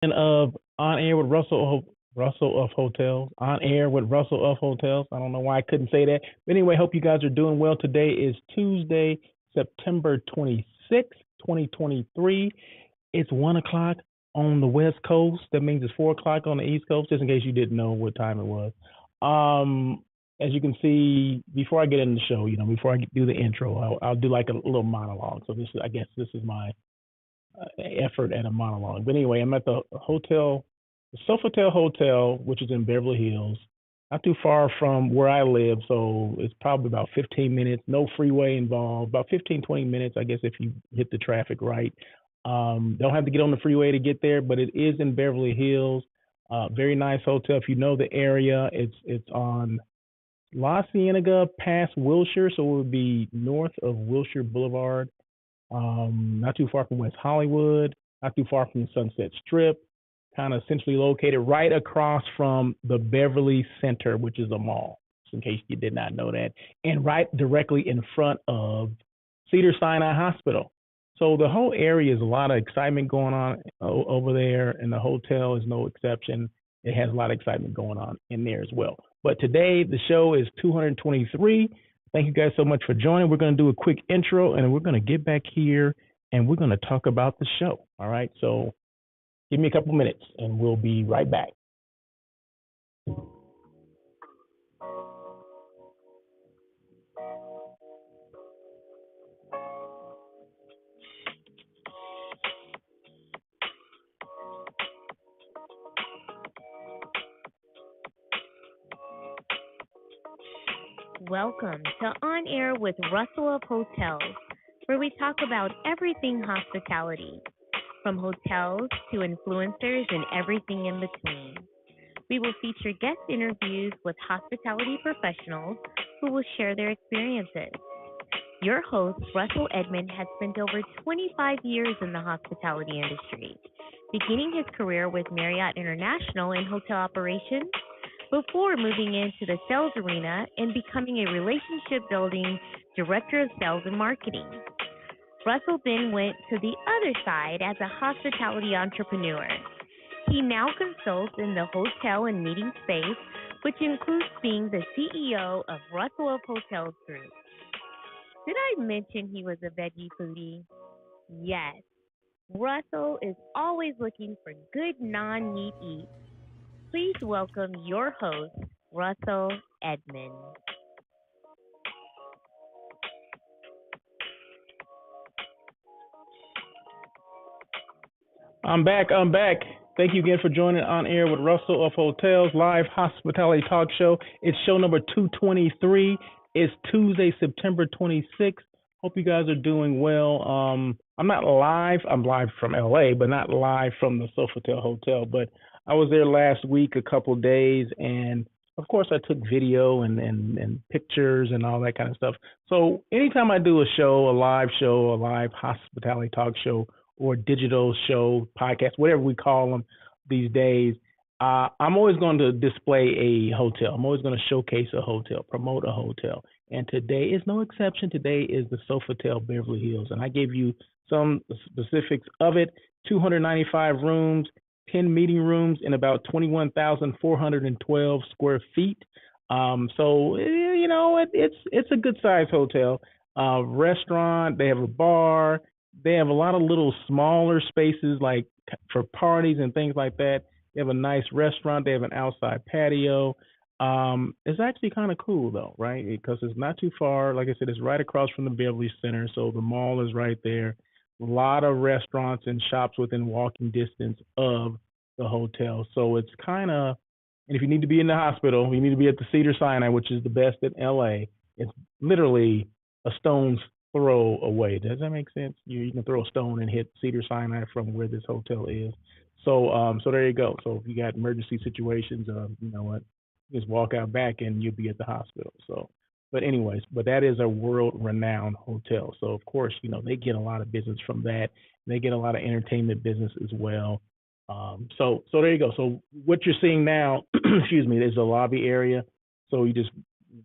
Of On Air with Russell of Hotels. On Air with Russell of Hotels. I don't know why I couldn't say that. But anyway, hope you guys are doing well. Today is Tuesday, September 26th, 2023. It's 1 o'clock on the West Coast. That means it's 4 o'clock on the East Coast, just in case you didn't know what time it was. As you can see, before I get into the show, before I do the intro, I'll do like a little monologue. So I guess this is my effort at a monologue. But anyway, I'm at the hotel, the Sofitel Hotel, which is in Beverly Hills, not too far from where I live. So it's probably about 15 minutes, no freeway involved, about 15, 20 minutes, I guess, if you hit the traffic right. Don't have to get on the freeway to get there, but it is in Beverly Hills. Very nice hotel. If you know the area, it's on La Cienega past Wilshire, so it would be north of Wilshire Boulevard, not too far from West Hollywood, not too far from the Sunset Strip, kind of centrally located right across from the Beverly Center, which is a mall, just in case you did not know that, and right directly in front of Cedars-Sinai Hospital. So the whole area is a lot of excitement going on over there, and the hotel is no exception. It has a lot of excitement going on in there as well. But today, the show is 223. Thank you guys so much for joining. We're going to do a quick intro and we're going to get back here and we're going to talk about the show. All right. So give me a couple minutes and we'll be right back. Welcome to On Air with Russell of Hotels, where we talk about everything hospitality, from hotels to influencers and everything in between. We will feature guest interviews with hospitality professionals who will share their experiences. Your host, Russell Edmond, has spent over 25 years in the hospitality industry, beginning his career with Marriott International in hotel operations before moving into the sales arena and becoming a relationship building director of sales and marketing. Russell then went to the other side as a hospitality entrepreneur. He now consults in the hotel and meeting space, which includes being the CEO of Russell of Hotels Group. Did I mention he was a veggie foodie? Yes. Russell is always looking for good non-meat eats. Please welcome your host, Russell Edmond. I'm back. Thank you again for joining On Air with Russell of Hotels, live hospitality talk show. It's show number 223. It's Tuesday, September 26th. Hope you guys are doing well. I'm not live. I'm live from LA, but not live from the Sofitel Hotel. But I was there last week, a couple of days, and of course I took video and pictures and all that kind of stuff. So anytime I do a show, a live hospitality talk show, or digital show, podcast, whatever we call them these days, I'm always going to display a hotel. I'm always going to showcase a hotel, promote a hotel. And today is no exception. Today is the Sofitel Beverly Hills. And I gave you some specifics of it: 295 rooms, 10 meeting rooms, and about 21,412 square feet. So, it's a good sized hotel. Restaurant, they have a bar, they have a lot of little smaller spaces like for parties and things like that. They have a nice restaurant. They have an outside patio. It's actually kind of cool though, right? Because it's not too far. Like I said, it's right across from the Beverly Center, so the mall is right there. A lot of restaurants and shops within walking distance of the hotel. So it's kind of, and if you need to be in the hospital, you need to be at the Cedars-Sinai, which is the best in LA. It's literally a stone's throw away. Does that make sense? You can throw a stone and hit Cedars-Sinai from where this hotel is. So there you go. So if you got emergency situations, you know what, just walk out back and you'll be at the hospital. So, but anyways, but that is a world-renowned hotel. So of course, they get a lot of business from that. They get a lot of entertainment business as well. So there you go. So what you're seeing now, excuse me, is the lobby area. So you just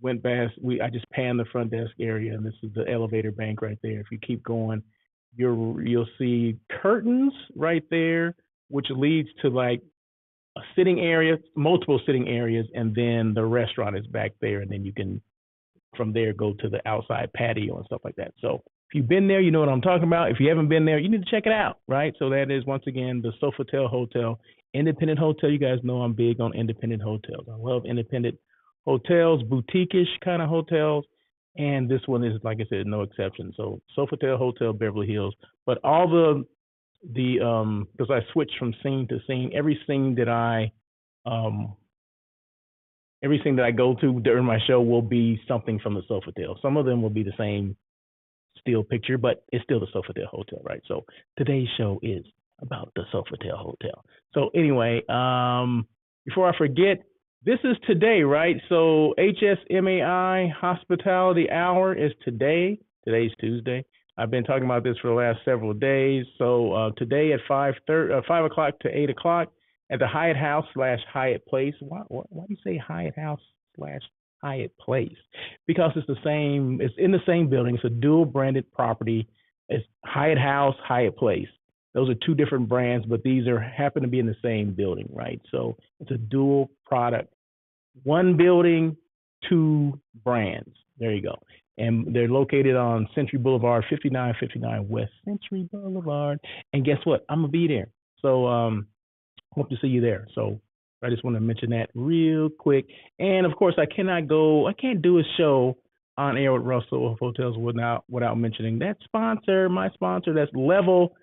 went past. I just panned the front desk area, and this is the elevator bank right there. If you keep going, you'll see curtains right there. which leads to like a sitting area, multiple sitting areas, and then the restaurant is back there, and then you can from there go to the outside patio and stuff like that. So if you've been there, you know what I'm talking about. If you haven't been there, you need to check it out, right? So that is once again the Sofitel Hotel, independent hotel. You guys know I'm big on independent hotels. I love independent hotels, boutique-ish kind of hotels, and this one is, like I said, no exception. So Sofitel Hotel Beverly Hills, but all the because I switch from scene to scene, um everything that I go to during my show will be something from the Sofitel. Some of them will be the same still picture, but it's still the Sofitel Hotel, right? So today's show is about the Sofitel Hotel. So anyway, before I forget, this is today, right? So HSMAI Hospitality Hour is today. Today's Tuesday. I've been talking about this for the last several days. So today at 5 o'clock to 8 o'clock at the Hyatt House / Hyatt Place. Why do you say Hyatt House / Hyatt Place? Because it's the same. It's in the same building. It's a dual branded property. It's Hyatt House, Hyatt Place. Those are two different brands, but these happen to be in the same building, right? So it's a dual product, one building, two brands. There you go. And they're located on Century Boulevard, 5959 West Century Boulevard. And guess what? I'm gonna be there. So hope to see you there. So I just want to mention that real quick. And of course, I can't do a show on air with Russell of Hotels without mentioning that sponsor, my sponsor, that's Level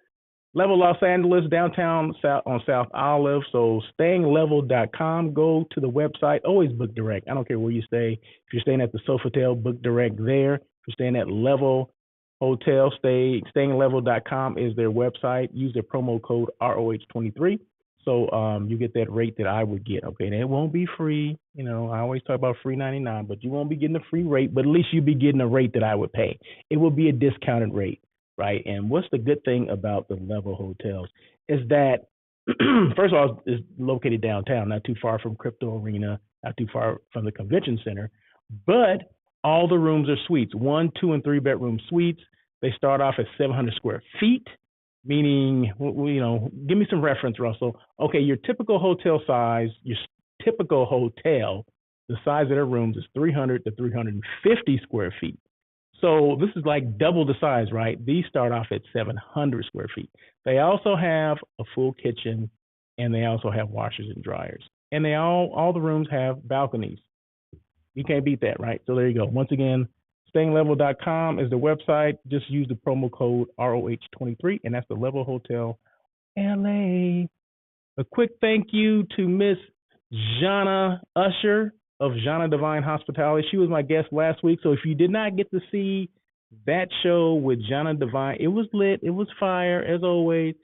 Los Angeles, downtown on South Olive. So stayinglevel.com. Go to the website. Always book direct. I don't care where you stay. If you're staying at the Sofitel, book direct there. If you're staying at Level Hotel, stayinglevel.com is their website. Use their promo code ROH23. So you get that rate that I would get. Okay, and it won't be free. You know, I always talk about free 99, but you won't be getting a free rate. But at least you'll be getting a rate that I would pay. It will be a discounted rate, right? And what's the good thing about the Level Hotels is that, first of all, it's located downtown, not too far from Crypto Arena, not too far from the convention center. But all the rooms are suites, 1, 2, and 3 bedroom suites. They start off at 700 square feet. Meaning, you know, give me some reference, Russell. Okay, your typical hotel size, the size of their rooms is 300 to 350 square feet. So this is like double the size, right? These start off at 700 square feet. They also have a full kitchen, and they also have washers and dryers. And they all the rooms have balconies. You can't beat that, right? So there you go. Once again, stayinglevel.com is the website. Just use the promo code ROH23, and that's the Level Hotel LA. A quick thank you to Miss Jana Usher of Jana Divine Hospitality. She was my guest last week, so if you did not get to see that show with Jana Divine, it was lit. It was fire, as always.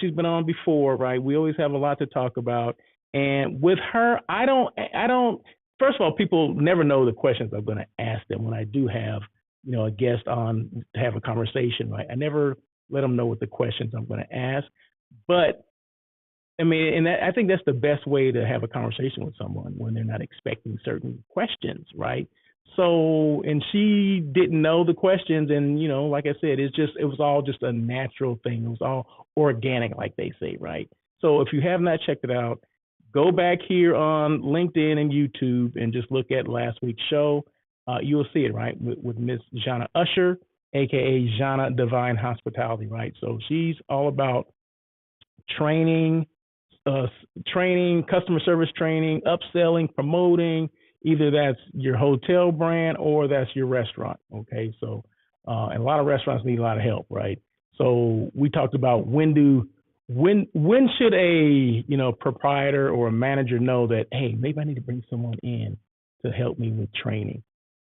She's been on before, right? We always have a lot to talk about. And with her, I don't. First of all, people never know the questions I'm going to ask them when I do have, you know, a guest on to have a conversation, right? I never let them know what the questions I'm going to ask. But, I mean, and I think that's the best way to have a conversation with someone when they're not expecting certain questions, right? So, and she didn't know the questions. And, you know, like I said, it was all just a natural thing. It was all organic, like they say, right? So if you have not checked it out, go back here on LinkedIn and YouTube and just look at last week's show. You will see it, right, with Miss Jana Usher, a.k.a. Jana Divine Hospitality, right? So she's all about training, customer service training, upselling, promoting. Either that's your hotel brand or that's your restaurant, okay? So and a lot of restaurants need a lot of help, right? So we talked about when should a proprietor or a manager know that, hey, maybe I need to bring someone in to help me with training?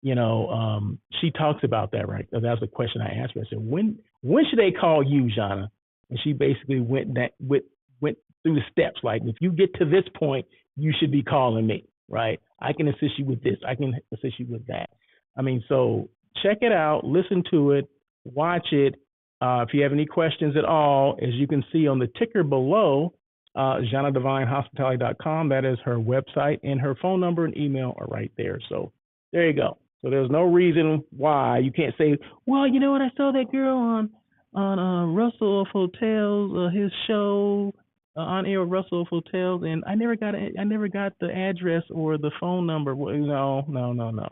She talks about that, right? That was a question I asked her. I said, when should they call you, Jana? And she basically went through the steps. Like, if you get to this point, you should be calling me, right? I can assist you with this. I can assist you with that. I mean, so check it out, listen to it, watch it. If you have any questions at all, as you can see on the ticker below, JanaDivineHospitality.com, that is her website, and her phone number and email are right there. So there you go. So there's no reason why you can't say, well, you know what, I saw that girl on Russell of Hotels, his show, On air with Russell Hotels, and I never got the address or the phone number. No, no, no, no.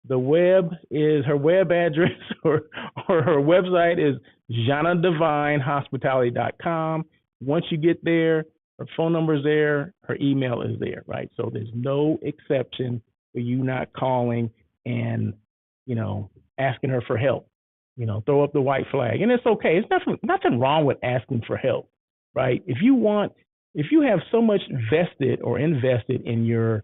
The web is her web address or her website is JanaDivineHospitality.com. Once you get there, her phone number is there, her email is there, right? So there's no exception for you not calling and, you know, asking her for help. You know, throw up the white flag. And it's okay. It's nothing wrong with asking for help, right? If you have so much vested or invested in your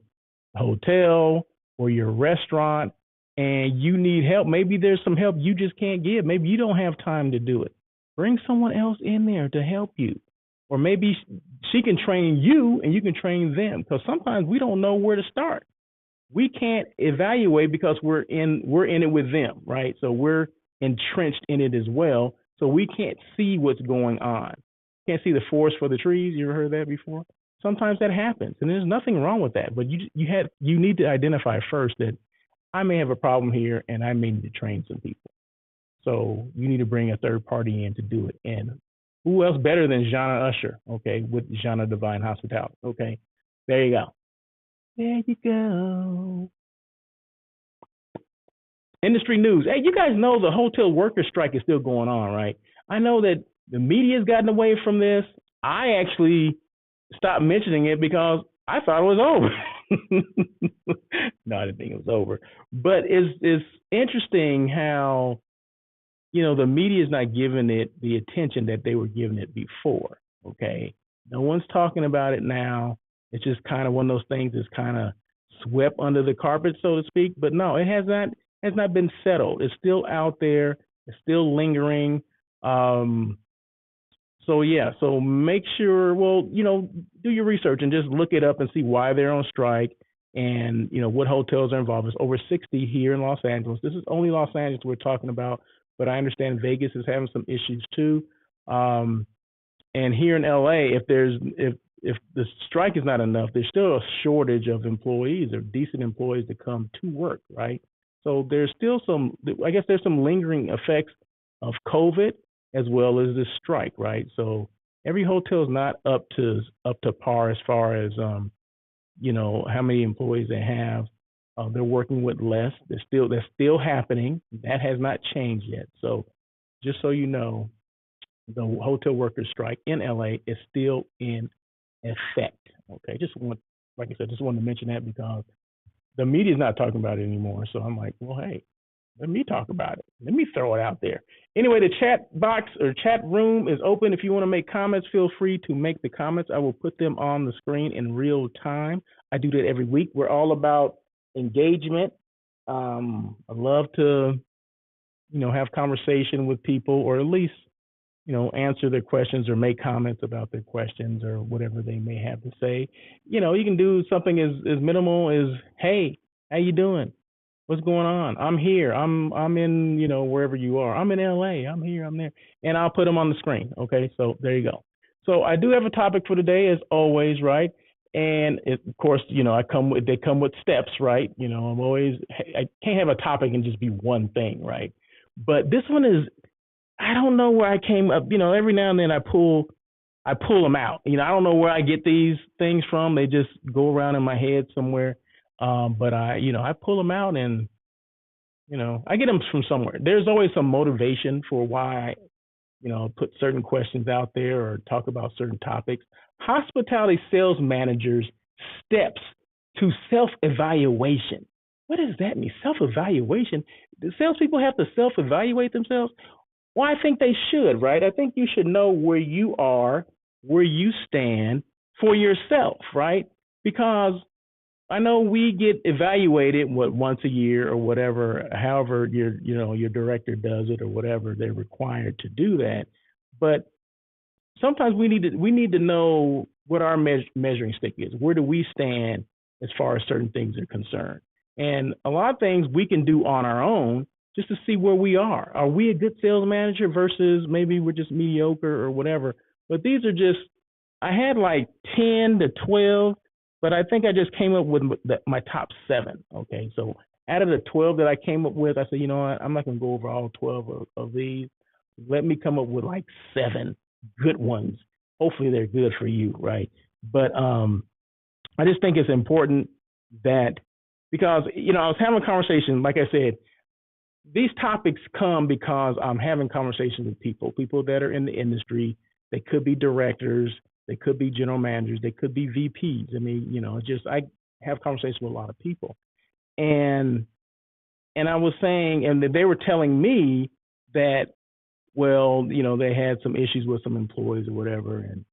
hotel or your restaurant and you need help, maybe there's some help you just can't give. Maybe you don't have time to do it. Bring someone else in there to help you. Or maybe she can train you and you can train them, because sometimes we don't know where to start. We can't evaluate because we're in it with them, right? So we're entrenched in it as well. So we can't see what's going on. Can't see the forest for the trees. You ever heard that before? Sometimes that happens, and there's nothing wrong with that. But you need to identify first that I may have a problem here, and I may need to train some people. So you need to bring a third party in to do it. And who else better than Jana Usher? Okay, with Jana Divine Hospitality. Okay, there you go. There you go. Industry news. Hey, you guys know the hotel workers strike is still going on, right? I know that the media's gotten away from this. I actually stopped mentioning it because I thought it was over. No, I didn't think it was over. But it's interesting how, you know, the media is not giving it the attention that they were giving it before. Okay. No one's talking about it now. It's just kind of one of those things that's kind of swept under the carpet, so to speak. But no, it has not been settled. It's still out there. It's still lingering. So yeah, so make sure, well, you know, do your research and just look it up and see why they're on strike and, you know, what hotels are involved. There's over 60 here in Los Angeles. This is only Los Angeles we're talking about, but I understand Vegas is having some issues too. And here in LA, if the strike is not enough, there's still a shortage of employees or decent employees to come to work, right? So there's still I guess there's some lingering effects of COVID as well as this strike, right? So every hotel is not up to par as far as you know, how many employees they have. They're working with less. That's still happening. That has not changed yet. So just so you know, the hotel workers strike in LA is still in effect. Okay, like I said, just wanted to mention that because the media is not talking about it anymore. So I'm like, well, hey, let me talk about it. Let me throw it out there. Anyway, the chat box or chat room is open. If you want to make comments, feel free to make the comments. I will put them on the screen in real time. I do that every week. We're all about engagement. I love to, you know, have conversation with people, or at least, you know, answer their questions or make comments about their questions or whatever they may have to say. You know, you can do something as minimal as, hey, how you doing? What's going on? I'm here. I'm in, you know, wherever you are. I'm in LA. I'm here. I'm there. And I'll put them on the screen. Okay. So there you go. So I do have a topic for today as always, right? And of course, you know, they come with steps, right? You know, I can't have a topic and just be one thing, right? But this one is, I don't know where I came up, you know, every now and then I pull them out. You know, I don't know where I get these things from. They just go around in my head somewhere. But I pull them out and, you know, I get them from somewhere. There's always some motivation for why I, you know, put certain questions out there or talk about certain topics. Hospitality sales managers' steps to self-evaluation. What does that mean? Self-evaluation? Do salespeople have to self-evaluate themselves? Well, I think they should, right? I think you should know where you are, where you stand for yourself, right? Because I know we get evaluated once a year or whatever, however your director does it or whatever they're required to do that. But sometimes we need to know what our measuring stick is. Where do we stand as far as certain things are concerned? And a lot of things we can do on our own just to see where we are. Are we a good sales manager versus maybe we're just mediocre or whatever? But these are just, I had like 10 to 12, but I think I just came up with my top 7. Okay, so out of the 12 that I came up with, I said, you know what, I'm not going to go over all 12 of these. Let me come up with like 7 good ones hopefully they're good for you, right? But I just think it's important that because I was having a conversation, like I said, these topics come because I'm having conversations with people that are in the industry. They could be directors, they could be general managers, they could be VPs. I mean, just I have conversations with a lot of people, and I was saying, and they were telling me that, well, they had some issues with some employees or whatever, and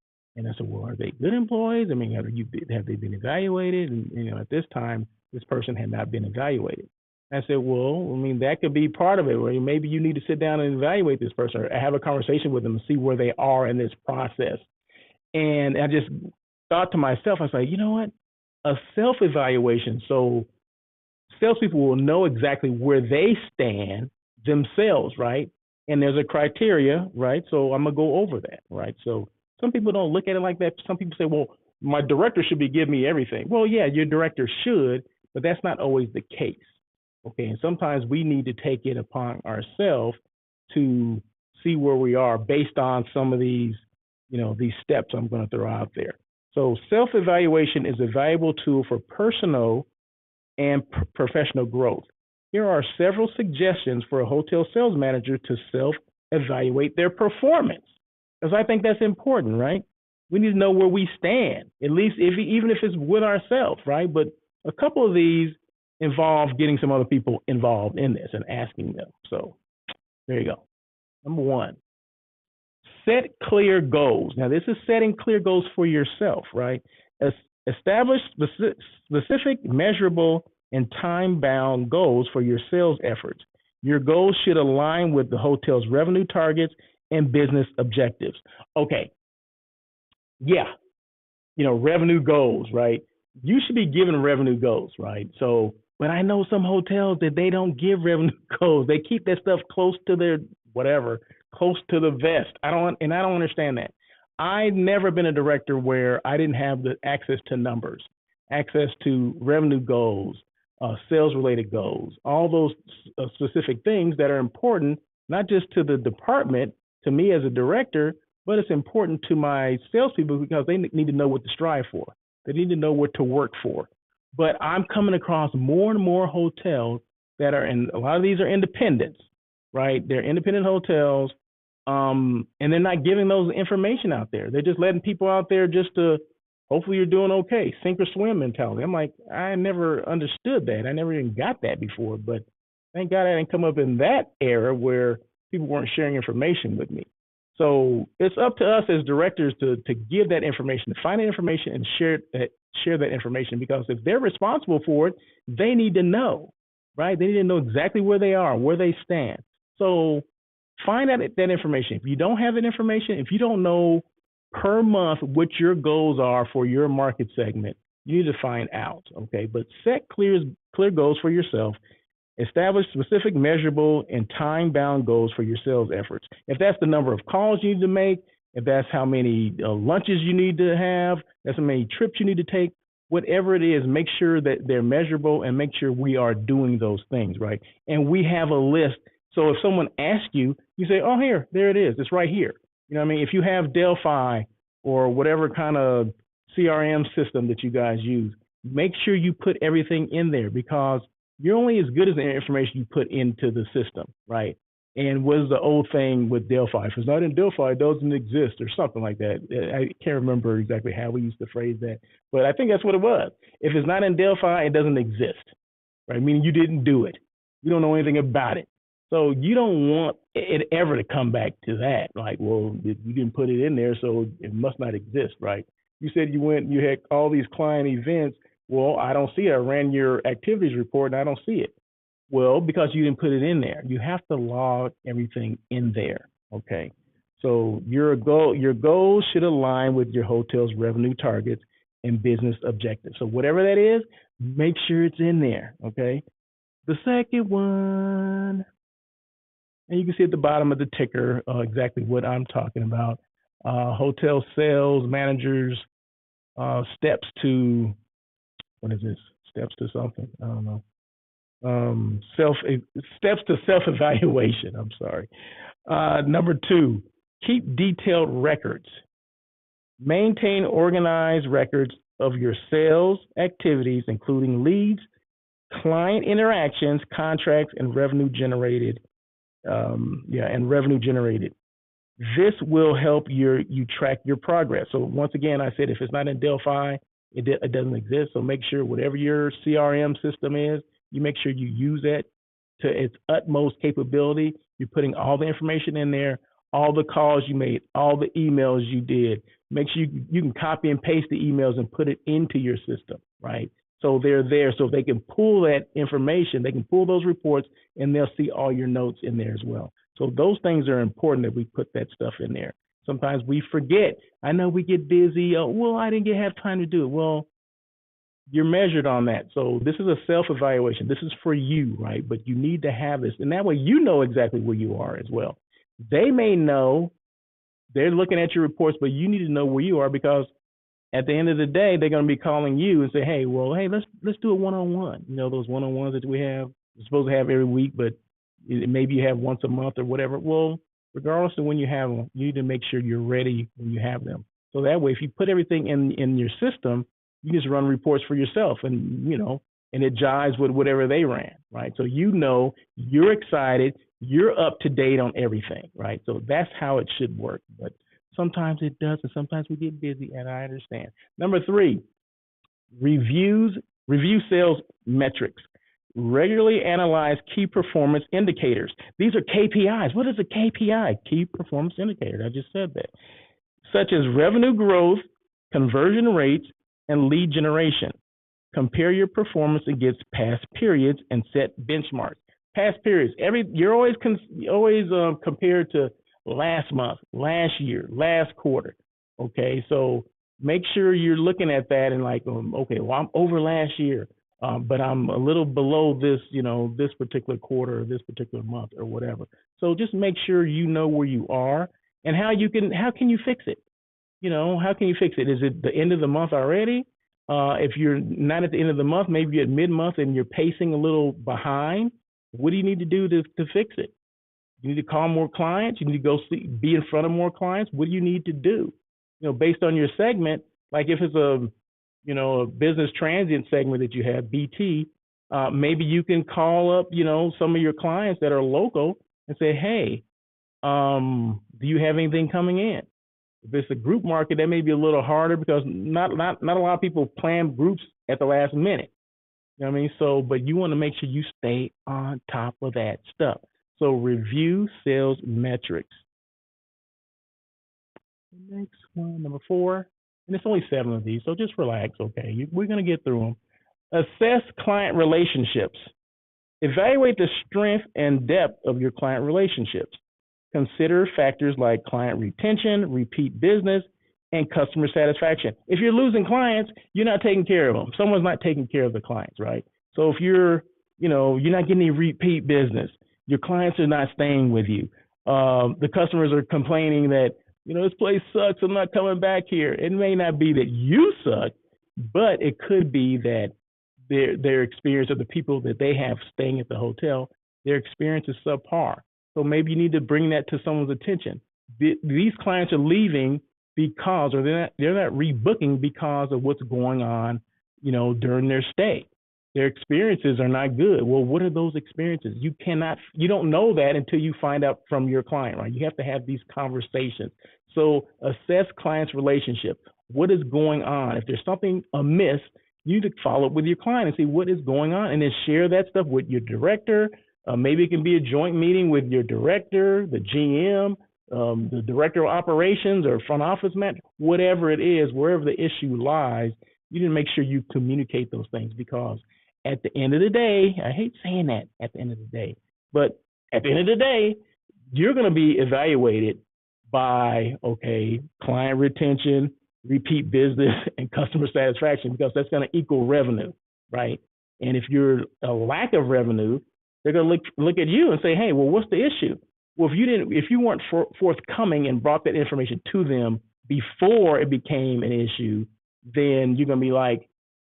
I said, well, are they good employees? I mean, have they been evaluated? And at this time, this person had not been evaluated. I said, well, I mean, that could be part of it, or maybe you need to sit down and evaluate this person, or have a conversation with them and see where they are in this process. And I just thought to myself, I was like, you know what? A self-evaluation. So salespeople will know exactly where they stand themselves, right? And there's a criteria, right? So I'm gonna go over that, right? So some people don't look at it like that. Some people say, well, my director should be giving me everything. Well, yeah, your director should, but that's not always the case. Okay, and sometimes we need to take it upon ourselves to see where we are based on some of these, these steps I'm going to throw out there. So self-evaluation is a valuable tool for personal and professional growth. Here are several suggestions for a hotel sales manager to self-evaluate their performance, because I think that's important, right? We need to know where we stand, at least even if it's with ourselves, right? But a couple of these involve getting some other people involved in this and asking them. So there you go. Number one, set clear goals. Now, this is setting clear goals for yourself, right? Establish specific, measurable, and time-bound goals for your sales efforts. Your goals should align with the hotel's revenue targets and business objectives. Okay. Yeah. Revenue goals, right? You should be given revenue goals, right? So, but I know some hotels that they don't give revenue goals. They keep that stuff close to their whatever, close to the vest. I don't understand that. I've never been a director where I didn't have the access to numbers, access to revenue goals, sales-related goals, all those specific things that are important, not just to the department, to me as a director, but it's important to my salespeople because they need to know what to strive for. They need to know what to work for. But I'm coming across more and more hotels that are a lot of these are independents, right? They're independent hotels, and they're not giving those information out there. They're just letting people out there just to, hopefully you're doing okay, sink or swim mentality. I'm like, I never understood that. I never even got that before, but thank God I didn't come up in that era where people weren't sharing information with me. So it's up to us as directors to give that information, to find that information and share that information, because if they're responsible for it, they need to know, right? They need to know exactly where they are, where they stand. So find out that information. If you don't have that information, if you don't know per month what your goals are for your market segment, you need to find out, okay? But set clear goals for yourself. Establish specific, measurable, and time-bound goals for your sales efforts. If that's the number of calls you need to make, if that's how many lunches you need to have, that's how many trips you need to take, whatever it is, make sure that they're measurable and make sure we are doing those things, right? And we have a list. So if someone asks you, you say, oh, there it is. It's right here. You know what I mean? If you have Delphi or whatever kind of CRM system that you guys use, make sure you put everything in there, because you're only as good as the information you put into the system, right? And what is the old thing with Delphi? If it's not in Delphi, it doesn't exist, or something like that. I can't remember exactly how we used to phrase that, but I think that's what it was. If it's not in Delphi, it doesn't exist, right? Meaning you didn't do it. You don't know anything about it. So you don't want it ever to come back to that. Like, well, you didn't put it in there, so it must not exist, right? You said you had all these client events. Well, I don't see it. I ran your activities report and I don't see it. Well, because you didn't put it in there. You have to log everything in there, okay? So your goals should align with your hotel's revenue targets and business objectives. So whatever that is, make sure it's in there, okay? The second one, and you can see at the bottom of the ticker exactly what I'm talking about. Hotel sales managers, steps to, what is this? Steps to something. I don't know. Steps to self-evaluation. I'm sorry. Number 2, keep detailed records. Maintain organized records of your sales activities, including leads, client interactions, contracts, and revenue generated. And revenue generated. This will help you track your progress. So once again, I said if it's not in Delphi, it doesn't exist. So make sure whatever your CRM system is, you make sure you use it to its utmost capability. You're putting all the information in there, all the calls you made, all the emails you did. Make sure you can copy and paste the emails and put it into your system, right? So they're there, so they can pull that information, they can pull those reports, and they'll see all your notes in there as well. So those things are important that we put that stuff in there. Sometimes we forget. I know we get busy. Oh, well, I didn't have time to do it. Well, you're measured on that. So this is a self-evaluation. This is for you, right? But you need to have this. And that way you know exactly where you are as well. They may know they're looking at your reports, but you need to know where you are, because at the end of the day, they're going to be calling you and say, hey, let's do a one-on-one. You know, those one-on-ones that we're supposed to have every week, but maybe you have once a month or whatever. Well, regardless of when you have them, you need to make sure you're ready when you have them. So that way, if you put everything in your system, you just run reports for yourself, and it jives with whatever they ran, right? So you're excited, you're up to date on everything, right? So that's how it should work. But sometimes it does, and sometimes we get busy, and I understand. Number 3, review sales metrics. Regularly analyze key performance indicators. These are KPIs. What is a KPI? Key performance indicator. I just said that. Such as revenue growth, conversion rates, and lead generation. Compare your performance against past periods and set benchmarks. Past periods. You're always compared to last month, last year, last quarter. Okay, so make sure you're looking at that and like, okay, well, I'm over last year, but I'm a little below this, this particular quarter or this particular month or whatever. So just make sure you know where you are and how can you fix it? How can you fix it? Is it the end of the month already? If you're not at the end of the month, maybe you're at mid-month and you're pacing a little behind. What do you need to do to fix it? You need to call more clients. You need to go be in front of more clients. What do you need to do? Based on your segment, like if it's a business transient segment that you have, BT, maybe you can call up, some of your clients that are local and say, hey, do you have anything coming in? If it's a group market, that may be a little harder because not a lot of people plan groups at the last minute. You know what I mean? So, but you want to make sure you stay on top of that stuff. So review sales metrics. Next one, number 4, and it's only 7 of these, so just relax, okay? We're going to get through them. Assess client relationships. Evaluate the strength and depth of your client relationships. Consider factors like client retention, repeat business, and customer satisfaction. If you're losing clients, you're not taking care of them. Someone's not taking care of the clients, right? So if you're not getting any repeat business, your clients are not staying with you. The customers are complaining that, this place sucks, I'm not coming back here. It may not be that you suck, but it could be that their experience of the people that they have staying at the hotel, their experience is subpar. So maybe you need to bring that to someone's attention. These clients are leaving because, or they're not rebooking because of what's going on, during their stay. Their experiences are not good. Well, what are those experiences? You don't know that until you find out from your client, right? You have to have these conversations. So assess client's relationship. What is going on? If there's something amiss, you need to follow up with your client and see what is going on, and then share that stuff with your director. Maybe it can be a joint meeting with your director, the GM, the director of operations or front office manager, whatever it is, wherever the issue lies, you need to make sure you communicate those things, because at the end of the day, I hate saying that at the end of the day, but at the end of the day, you're going to be evaluated by, client retention, repeat business, and customer satisfaction, because that's going to equal revenue, right? And if you're a lack of revenue, they're going to look at you and say, hey, well, what's the issue? Well, if you weren't forthcoming and brought that information to them before it became an issue, then you're going to be like,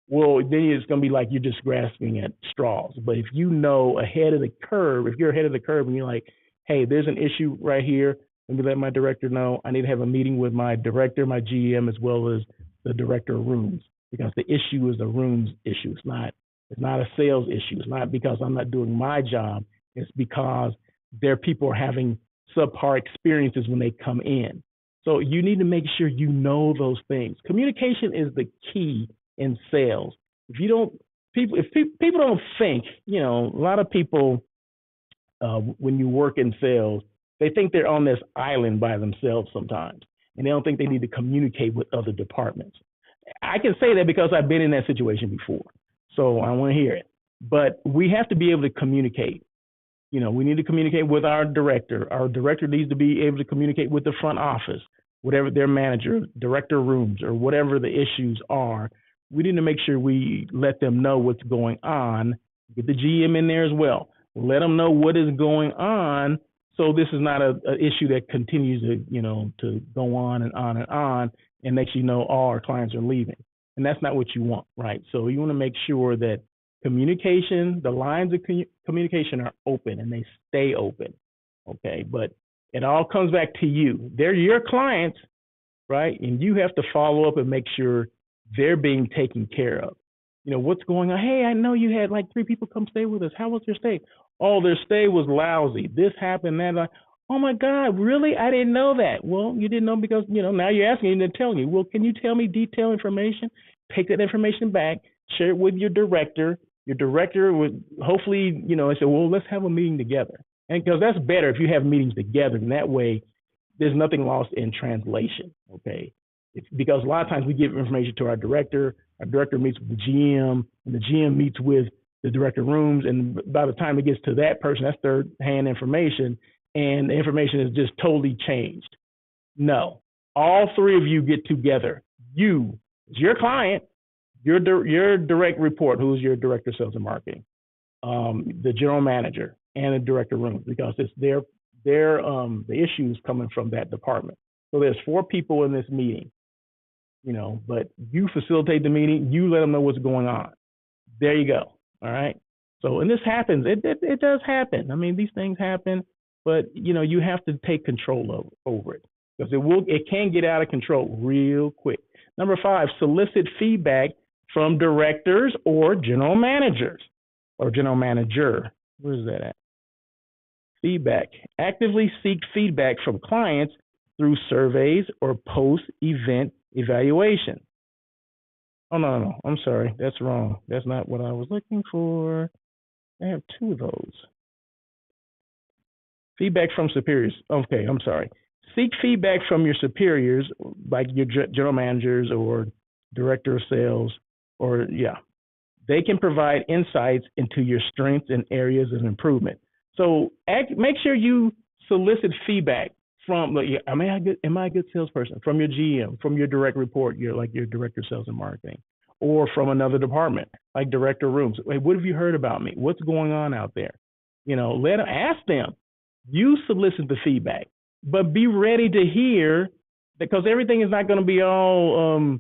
well, then it's going to be like you're just grasping at straws. But if you know ahead of the curve, if you're ahead of the curve and you're like, hey, there's an issue right here, Let me let my director know. I need to have a meeting with my director, my GM, as well as the director of rooms, because the issue is a rooms issue. It's not a sales issue. It's not because I'm not doing my job. It's because their people are having subpar experiences when they come in. So you need to make sure you know those things. Communication is the key in sales. If people don't think, a lot of people, when you work in sales, they think they're on this island by themselves sometimes, and they don't think they need to communicate with other departments. I can say that because I've been in that situation before, so I want to hear it. But we have to be able to communicate. We need to communicate with our director. Our director needs to be able to communicate with the front office, whatever their manager, director of rooms, or whatever the issues are. We need to make sure we let them know what's going on. Get the GM in there as well. Let them know what is going on, so this is not an issue that continues to go on and on and on, and next all our clients are leaving. And that's not what you want, right? So you want to make sure that communication, the lines of communication are open and they stay open, okay? But it all comes back to you. They're your clients, right? And you have to follow up and make sure they're being taken care of. What's going on? Hey, I know you had like 3 people come stay with us. How was your stay? Oh, their stay was lousy. This happened, that. Oh my God, really? I didn't know that. Well, you didn't know because, now you're asking and they're telling you. Well, can you tell me detailed information? Take that information back, share it with your director. Your director would hopefully, say, well, let's have a meeting together. And because that's better if you have meetings together. And that way, there's nothing lost in translation, okay? Because a lot of times we give information to our director meets with the GM, and the GM meets with the director of rooms, and by the time it gets to that person, that's third-hand information, and the information is just totally changed. No, all 3 of you get together. You, your client, your direct report, who's your director of sales and marketing, the general manager, and the director of rooms, because it's the issues coming from that department. So there's 4 people in this meeting. But you facilitate the meeting, you let them know what's going on. There you go. All right. So, and this happens. It does happen. I mean, these things happen, but you have to take control over it, because it can get out of control real quick. Number 5, solicit feedback from directors or general managers or general manager. Where is that at? Feedback. Actively seek feedback from clients through surveys or post-event evaluation. Oh, no. I'm sorry. That's wrong. That's not what I was looking for. I have 2 of those. Feedback from superiors. Okay, I'm sorry. Seek feedback from your superiors, like your general managers or director of sales, They can provide insights into your strengths and areas of improvement. So make sure you solicit feedback from, am I a good salesperson? From your GM, from your direct report, your director of sales and marketing, or from another department, like director of rooms. Hey, what have you heard about me? What's going on out there? Ask them. You solicit the feedback, but be ready to hear, because everything is not going to be all,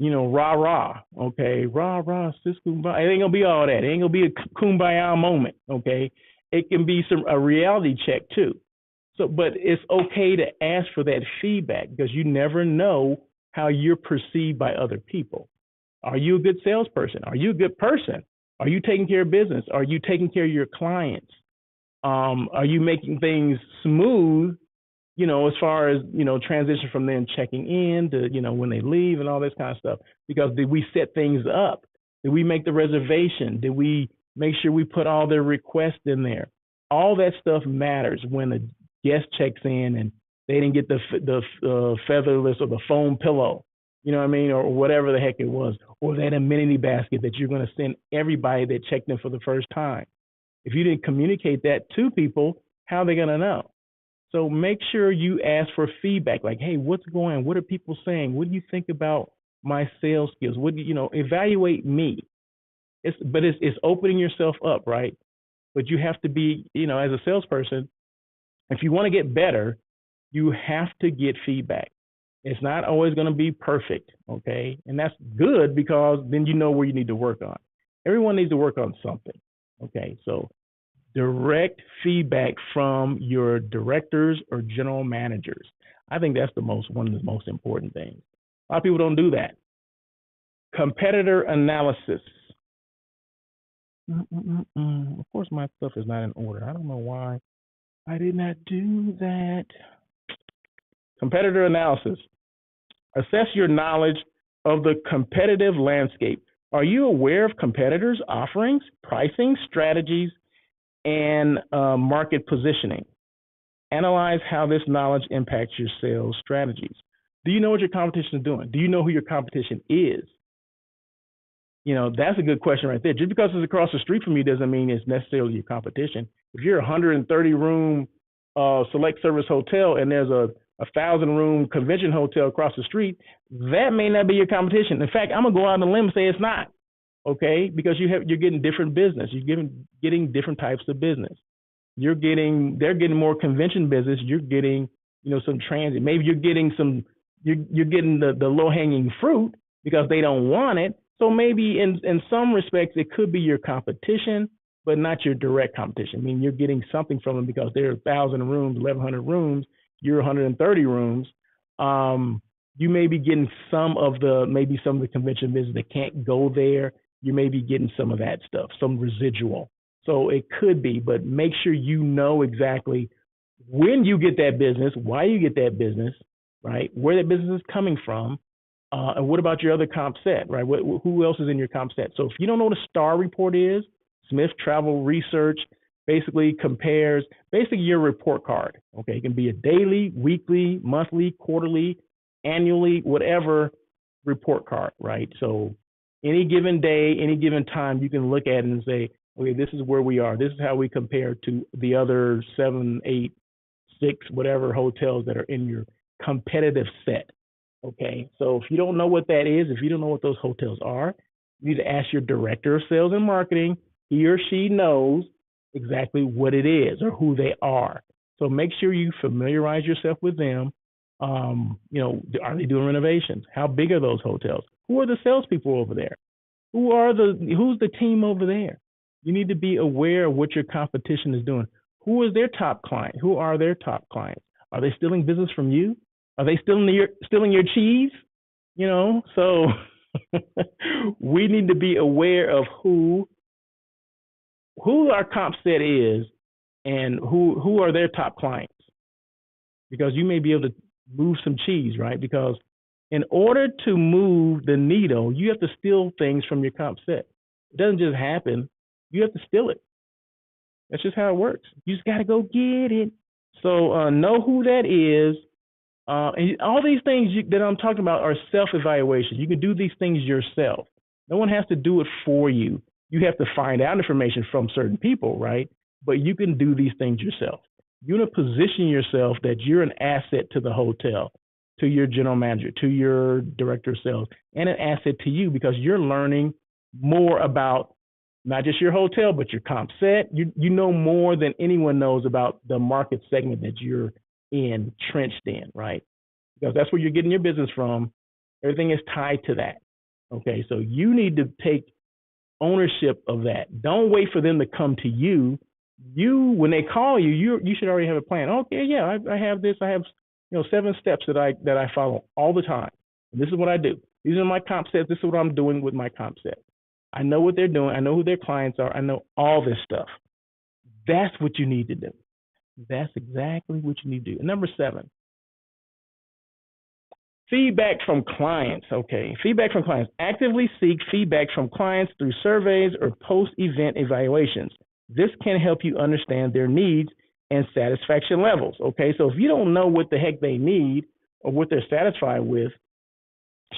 rah-rah, okay? Rah-rah, sis, kumbaya. It ain't going to be all that. It ain't going to be a kumbaya moment, okay? It can be a reality check too. So, but it's okay to ask for that feedback, because you never know how you're perceived by other people. Are you a good salesperson? Are you a good person? Are you taking care of business? Are you taking care of your clients? Are you making things smooth, as far as, transition from them checking in to, when they leave and all this kind of stuff? Because did we set things up? Did we make the reservation? Did we make sure we put all their requests in there? All that stuff matters when a guest checks in and they didn't get the featherless or the foam pillow, or whatever the heck it was, or that amenity basket that you're going to send everybody that checked in for the first time. If you didn't communicate that to people, how are they going to know? So make sure you ask for feedback, like, hey, what's going on? What are people saying? What do you think about my sales skills? What do evaluate me? It's opening yourself up, right? But you have to be, as a salesperson, if you want to get better, you have to get feedback. It's not always going to be perfect, okay? And that's good, because then you know where you need to work on. Everyone needs to work on something, okay? So direct feedback from your directors or general managers. I think that's one of the most important things. A lot of people don't do that. Competitor analysis. Of course, my stuff is not in order. I don't know why I did not do that. Competitor analysis. Assess your knowledge of the competitive landscape. Are you aware of competitors' offerings, pricing, strategies, and market positioning? Analyze how this knowledge impacts your sales strategies. Do you know what your competition is doing? Do you know who your competition is? That's a good question right there. Just because it's across the street from you doesn't mean it's necessarily your competition. If you're a 130-room select service hotel and there's a 1,000-room convention hotel across the street, that may not be your competition. In fact, I'm gonna go out on a limb and say it's not. Okay, because you're getting different business. You're getting different types of business. They're getting more convention business. You're getting some transit. Maybe you're getting you're getting the low hanging fruit because they don't want it. So maybe in some respects, it could be your competition, but not your direct competition. I mean, you're getting something from them because they're 1,000 rooms, 1,100 rooms, you're 130 rooms. You may be getting some of the convention business that can't go there. You may be getting some of that stuff, some residual. So it could be, but make sure you know exactly when you get that business, why you get that business, right? Where that business is coming from. And what about your other comp set, right? Who else is in your comp set? So if you don't know what a STAR report is, Smith Travel Research basically compares your report card. Okay, it can be a daily, weekly, monthly, quarterly, annually, whatever report card, right? So any given day, any given time, you can look at it and say, okay, this is where we are. This is how we compare to the other 7, 8, 6, whatever hotels that are in your competitive set. Okay, so if you don't know what that is, if you don't know what those hotels are, you need to ask your director of sales and marketing. He or she knows exactly what it is or who they are. So make sure you familiarize yourself with them. Are they doing renovations? How big are those hotels? Who are the salespeople over there? Who's the team over there? You need to be aware of what your competition is doing. Who is their top client? Who are their top clients? Are they stealing business from you? Are they stealing your cheese? So we need to be aware of who our comp set is and who are their top clients, because you may be able to move some cheese, right? Because in order to move the needle, you have to steal things from your comp set. It doesn't just happen. You have to steal it. That's just how it works. You just got to go get it. So know who that is. And all these things that I'm talking about are self-evaluation. You can do these things yourself. No one has to do it for you. You have to find out information from certain people, right? But you can do these things yourself. You want to position yourself that you're an asset to the hotel, to your general manager, to your director of sales, and an asset to you because you're learning more about not just your hotel, but your comp set. You know more than anyone knows about the market segment that you're entrenched in, right? Because that's where you're getting your business from. Everything is tied to that. Okay, so you need to take ownership of that. Don't wait for them to come to you. When they call you, you should already have a plan. Okay, yeah, I have this. I have 7 steps that I follow all the time. And this is what I do. These are my comp sets. This is what I'm doing with my comp set. I know what they're doing. I know who their clients are. I know all this stuff. That's what you need to do. That's exactly what you need to do. And number 7, feedback from clients. Okay, feedback from clients. Actively seek feedback from clients through surveys or post-event evaluations. This can help you understand their needs and satisfaction levels. Okay, so if you don't know what the heck they need or what they're satisfied with,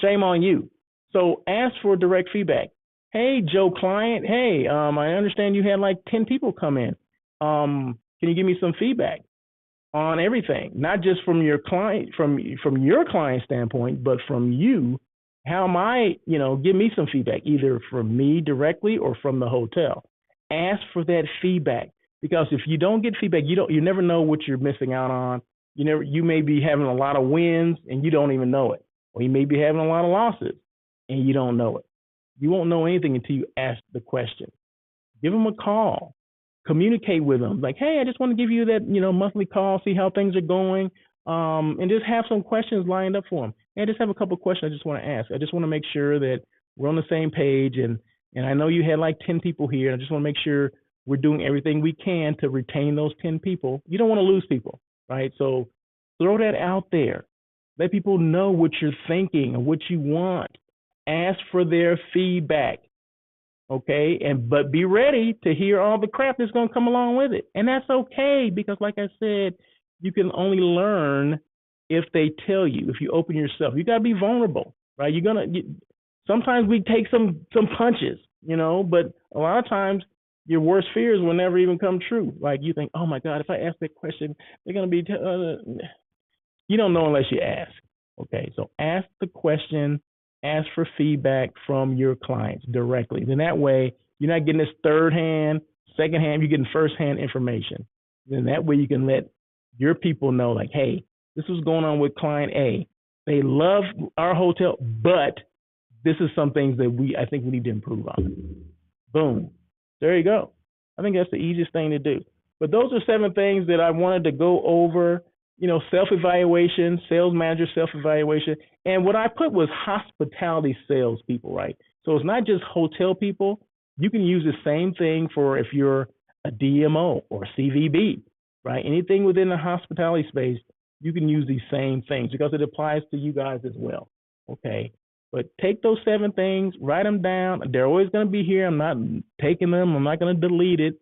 shame on you. So ask for direct feedback. Hey, Joe client. Hey, I understand you had like 10 people come in. Can you give me some feedback on everything? Not just from your client, from your client standpoint, but from you. How am I, give me some feedback, either from me directly or from the hotel. Ask for that feedback, because if you don't get feedback, you never know what you're missing out on. You may be having a lot of wins and you don't even know it, or you may be having a lot of losses and you don't know it. You won't know anything until you ask the question. Give them a call. communicate with them. Like, hey, I just want to give you that, monthly call, see how things are going, and just have some questions lined up for them. And I just have a couple of questions I just want to ask. I just want to make sure that we're on the same page. And I know you had like 10 people here. I just want to make sure we're doing everything we can to retain those 10 people. You don't want to lose people, right? So throw that out there. Let people know what you're thinking and what you want. Ask for their feedback, okay? But be ready to hear all the crap that's going to come along with it. And that's okay, because like I said, you can only learn if they tell you, if you open yourself. You got to be vulnerable, right? Sometimes we take some punches, but a lot of times your worst fears will never even come true. Like you think, oh my God, if I ask that question, they're going to be, you don't know unless you ask. Okay, so ask the question, ask for feedback from your clients directly. Then that way, you're not getting this third hand, second hand, you're getting first hand information. Then that way you can let your people know, like, hey, this is going on with client A. They love our hotel, but this is some things that I think we need to improve on. Boom. There you go. I think that's the easiest thing to do. But those are 7 things that I wanted to go over. Self-evaluation, sales manager self-evaluation. And what I put was hospitality salespeople, right? So it's not just hotel people. You can use the same thing for if you're a DMO or CVB, right? Anything within the hospitality space, you can use these same things because it applies to you guys as well, okay? But take those 7 things, write them down. They're always going to be here. I'm not taking them. I'm not going to delete it.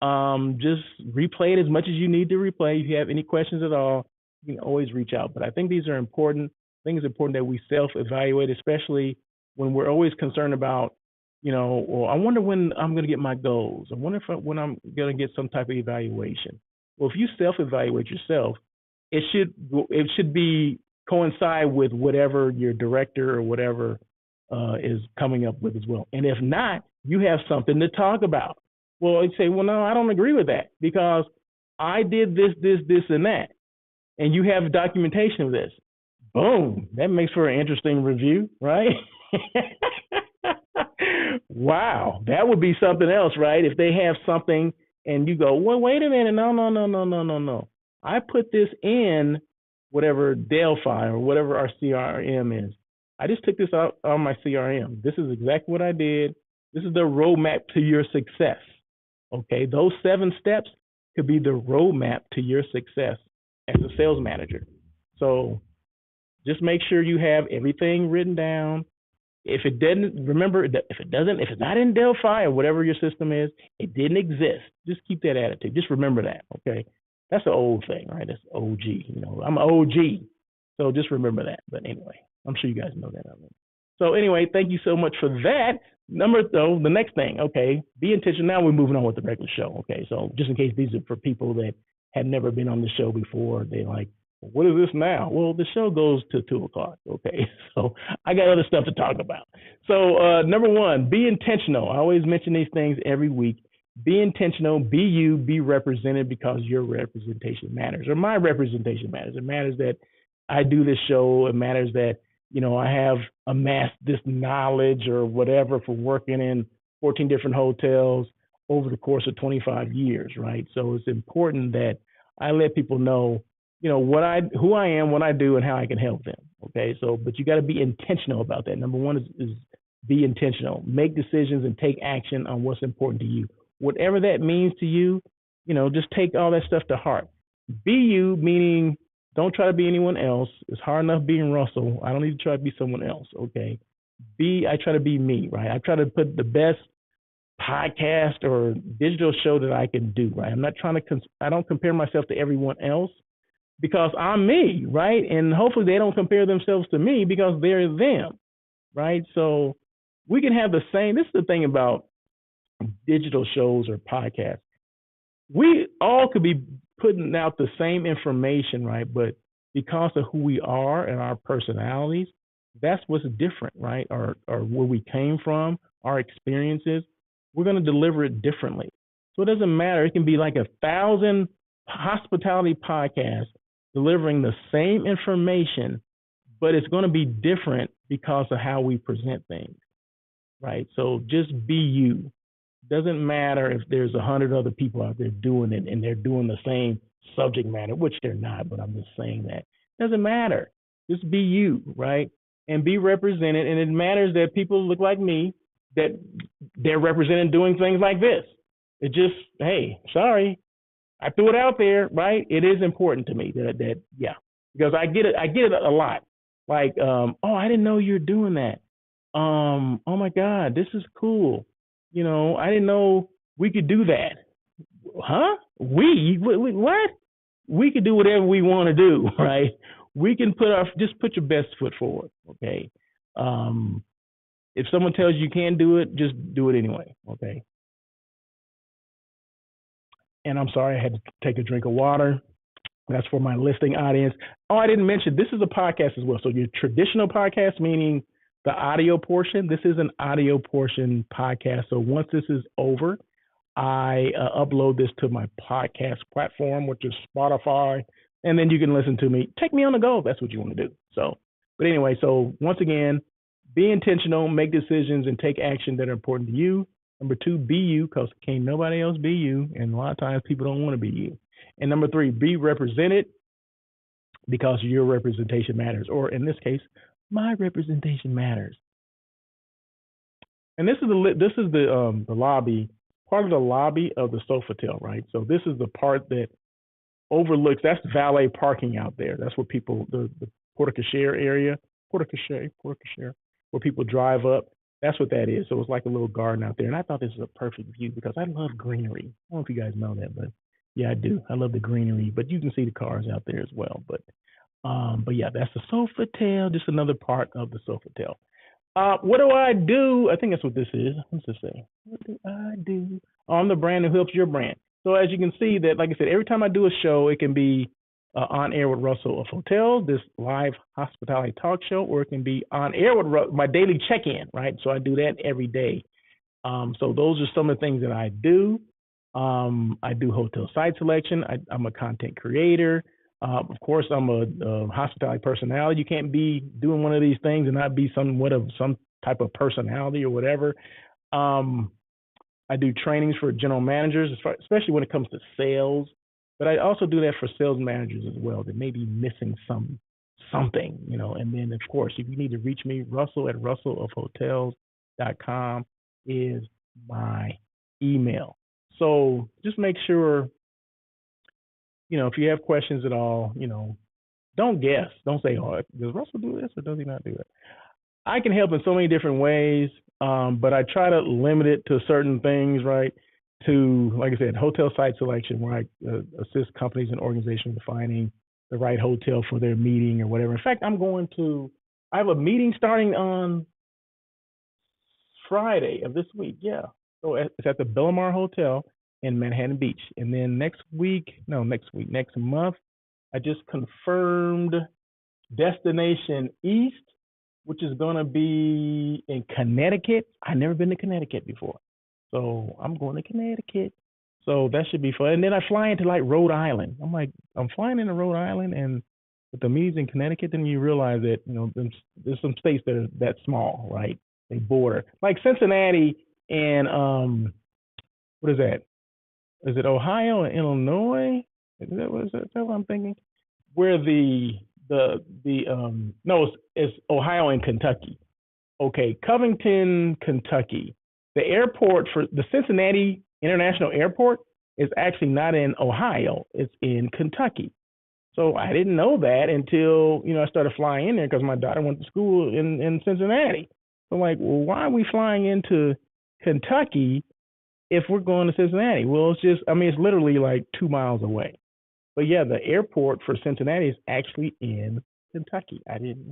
Just replay it as much as you need to replay. If you have any questions at all, you can always reach out. But I think these are important. I think it's important that we self-evaluate, especially when we're always concerned about, I wonder when I'm going to get my goals. I wonder when I'm going to get some type of evaluation. Well, if you self-evaluate yourself, it should be coincide with whatever your director or whatever is coming up with as well. And if not, you have something to talk about. Well, you say, well, no, I don't agree with that because I did this, and that. And you have documentation of this. Boom. That makes for an interesting review, right? Wow. That would be something else, right? If they have something and you go, well, wait a minute. No. I put this in whatever Delphi or whatever our CRM is. I just took this out on my CRM. This is exactly what I did. This is the roadmap to your success. Okay, those 7 steps could be the roadmap to your success as a sales manager. So just make sure you have everything written down. If it didn't, remember, if it's not in Delphi or whatever your system is, it didn't exist. Just keep that attitude. Just remember that, okay? That's an old thing, right? That's OG. I'm an OG. So just remember that. But anyway, I'm sure you guys know that already. So anyway, thank you so much for that. The next thing, okay, be intentional. Now we're moving on with the regular show, okay? So just in case these are for people that had never been on the show before, they're like, what is this now? Well, the show goes to 2 o'clock, okay? So I got other stuff to talk about. So number 1, be intentional. I always mention these things every week. Be intentional, be you, be represented because your representation matters, or my representation matters. It matters that I do this show. It matters that I have amassed this knowledge or whatever for working in 14 different hotels over the course of 25 years, right? So it's important that I let people know, who I am, what I do, and how I can help them, okay? So, but you got to be intentional about that. Number 1 is be intentional. Make decisions and take action on what's important to you. Whatever that means to you, just take all that stuff to heart. Be you, meaning don't try to be anyone else. It's hard enough being Russell. I don't need to try to be someone else, okay? I try to be me, right? I try to put the best podcast or digital show that I can do, right? I'm not trying to, I don't compare myself to everyone else because I'm me, right? And hopefully they don't compare themselves to me because they're them, right? So we can have the same, this is the thing about digital shows or podcasts. We all could be putting out the same information, right? But because of who we are and our personalities, that's what's different, right? Or where we came from, our experiences, we're going to deliver it differently. So it doesn't matter. It can be like 1,000 hospitality podcasts delivering the same information, but it's going to be different because of how we present things, right? So just be you. Doesn't matter if there's 100 other people out there doing it and they're doing the same subject matter, which they're not, but I'm just saying that. Doesn't matter. Just be you, right? And be represented. And it matters that people look like me, that they're represented doing things like this. It just, hey, sorry, I threw it out there, right? It is important to me that yeah, because I get it a lot. Like, oh, I didn't know you're doing that. Oh my God, this is cool. I didn't know we could do that. Huh? What? We could do whatever we want to do, right? We can just put your best foot forward, okay? If someone tells you can't do it, just do it anyway, okay? And I'm sorry, I had to take a drink of water. That's for my listening audience. Oh, I didn't mention this is a podcast as well. So your traditional podcast, meaning the audio portion, this is an audio portion podcast. So once this is over, I upload this to my podcast platform, which is Spotify, and then you can listen to me. Take me on the go if that's what you want to do. So, but anyway, so once again, be intentional, make decisions, and take action that are important to you. Number 2, be you, because can't nobody else be you. And a lot of times people don't want to be you. And number 3, be represented, because your representation matters. Or in this case, my representation matters. And this is the lobby, part of the lobby of the Sofitel, right? So this is the part that overlooks, that's valet parking out there. That's where people, the Porte Cochere area, Porte Cochere, where people drive up. That's what that is. So it's like a little garden out there. And I thought this was a perfect view because I love greenery. I don't know if you guys know that, but yeah, I do. I love the greenery, but you can see the cars out there as well. But yeah, that's the Sofitel, just another part of the Sofitel. What do I do? I think that's what this is. What's this say? What do I do? Oh, I'm the brand who helps your brand. So as you can see that, like I said, every time I do a show, it can be on air with Russell of Hotels, this live hospitality talk show, or it can be on air with my daily check-in, right? So I do that every day. So those are some of the things that I do. I do hotel site selection. I'm a content creator. Of course, I'm a hospitality personality. You can't be doing one of these things and not be somewhat of some type of personality or whatever. I do trainings for general managers, especially when it comes to sales. But I also do that for sales managers as well that may be missing something, And then, of course, if you need to reach me, russell@russellofhotels.com is my email. So just make sure, if you have questions at all, don't guess. Don't say, oh, does Russell do this or does he not do it? I can help in so many different ways, but I try to limit it to certain things, right? To, like I said, hotel site selection, where I assist companies and organizations in finding the right hotel for their meeting or whatever. In fact, I have a meeting starting on Friday of this week. Yeah. So it's at the Bellamar Hotel in Manhattan Beach. And then next month, I just confirmed Destination East, which is going to be in Connecticut. I've never been to Connecticut before. So I'm going to Connecticut. So that should be fun. And then I fly into like Rhode Island. I'm flying into Rhode Island, and with the meetings in Connecticut, then you realize that, there's some states that are that small, right? They border. Like Cincinnati and, what is that? Is it Ohio and Illinois? Is that what I'm thinking? Where no, it's Ohio and Kentucky. Okay, Covington, Kentucky. The airport for the Cincinnati International Airport is actually not in Ohio. It's in Kentucky. So I didn't know that until, I started flying in there because my daughter went to school in Cincinnati. So I'm like, well, why are we flying into Kentucky if we're going to Cincinnati? Well, it's literally like 2 miles away. But yeah, the airport for Cincinnati is actually in Kentucky. I didn't,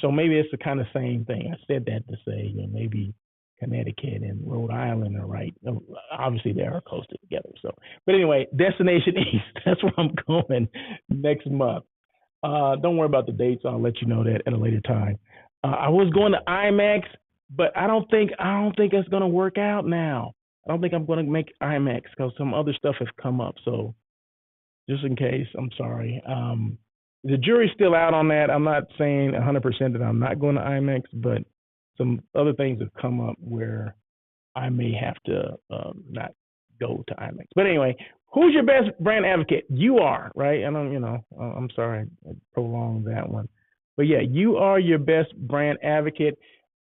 So maybe it's the kind of same thing. I said that to say, maybe Connecticut and Rhode Island are right. Obviously, they are close together. So, but anyway, Destination East. That's where I'm going next month. Don't worry about the dates. I'll let you know that at a later time. I was going to IMEX, but I don't think it's going to work out now. I don't think I'm going to make IMEX because some other stuff has come up. So, just in case, I'm sorry. The jury's still out on that. I'm not saying 100% that I'm not going to IMEX, but some other things have come up where I may have to not go to IMAX. But anyway, who's your best brand advocate? You are, right? I don't, I'm sorry I prolonged that one. But yeah, you are your best brand advocate.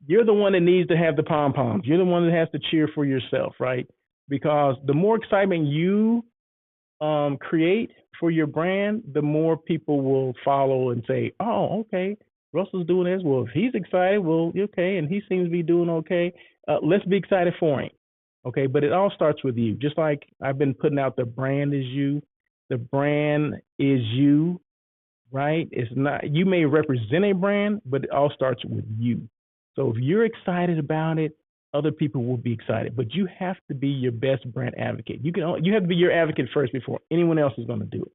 You're the one that needs to have the pom poms. You're the one that has to cheer for yourself, right? Because the more excitement you create for your brand, the more people will follow and say, "Oh, okay, Russell's doing this. Well, if he's excited, well, okay, and he seems to be doing okay. Let's be excited for him." Okay, but it all starts with you. Just like I've been putting out, the brand is you. The brand is you, right? It's not, you may represent a brand, but it all starts with you. So if you're excited about it, other people will be excited. But you have to be your best brand advocate. You have to be your advocate first before anyone else is going to do it.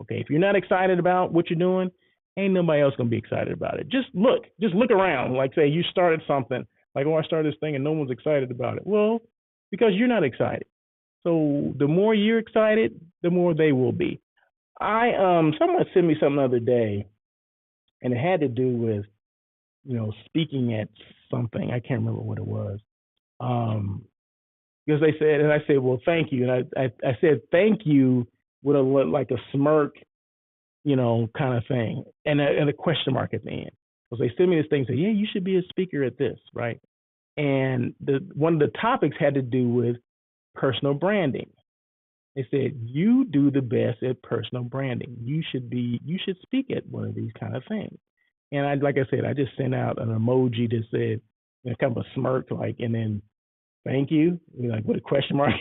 Okay, if you're not excited about what you're doing, ain't nobody else going to be excited about it. Just look around. Like, say you started something, like, oh, I started this thing and no one's excited about it. Well, because you're not excited. So the more you're excited, the more they will be. Someone sent me something the other day, and it had to do with, speaking at something. I can't remember what it was. Because they said, and I said, well, thank you. And I said, thank you with like a smirk, kind of thing, and a question mark at the end. Because they sent me this thing, say, yeah, you should be a speaker at this, right? And one of the topics had to do with personal branding. They said, you do the best at personal branding. You should speak at one of these kind of things. And like I said, I just sent out an emoji that said, kind of a smirk, like, and then thank you, like with a question mark.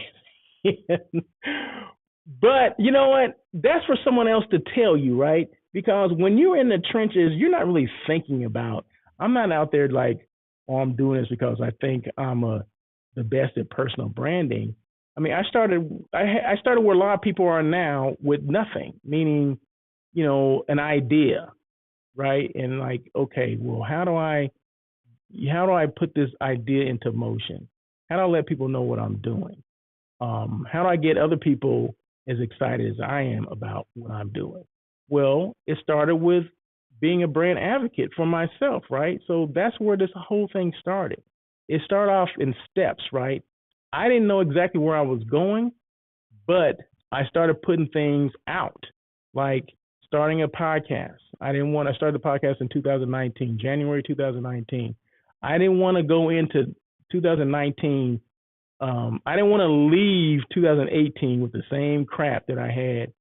But you know what? That's for someone else to tell you, right? Because when you're in the trenches, you're not really thinking about, I'm not out there like, oh, I'm doing this because I think I'm the best at personal branding. I mean, I started where a lot of people are now with nothing, meaning, an idea, right? And like, okay, well, how do I put this idea into motion? How do I let people know what I'm doing? How do I get other people as excited as I am about what I'm doing? Well, it started with being a brand advocate for myself, right? So that's where this whole thing started. It started off in steps, right? I didn't know exactly where I was going, but I started putting things out, like starting a podcast. I started the podcast in 2019, January 2019. I didn't want to go into 2019. I didn't want to leave 2018 with the same crap that I had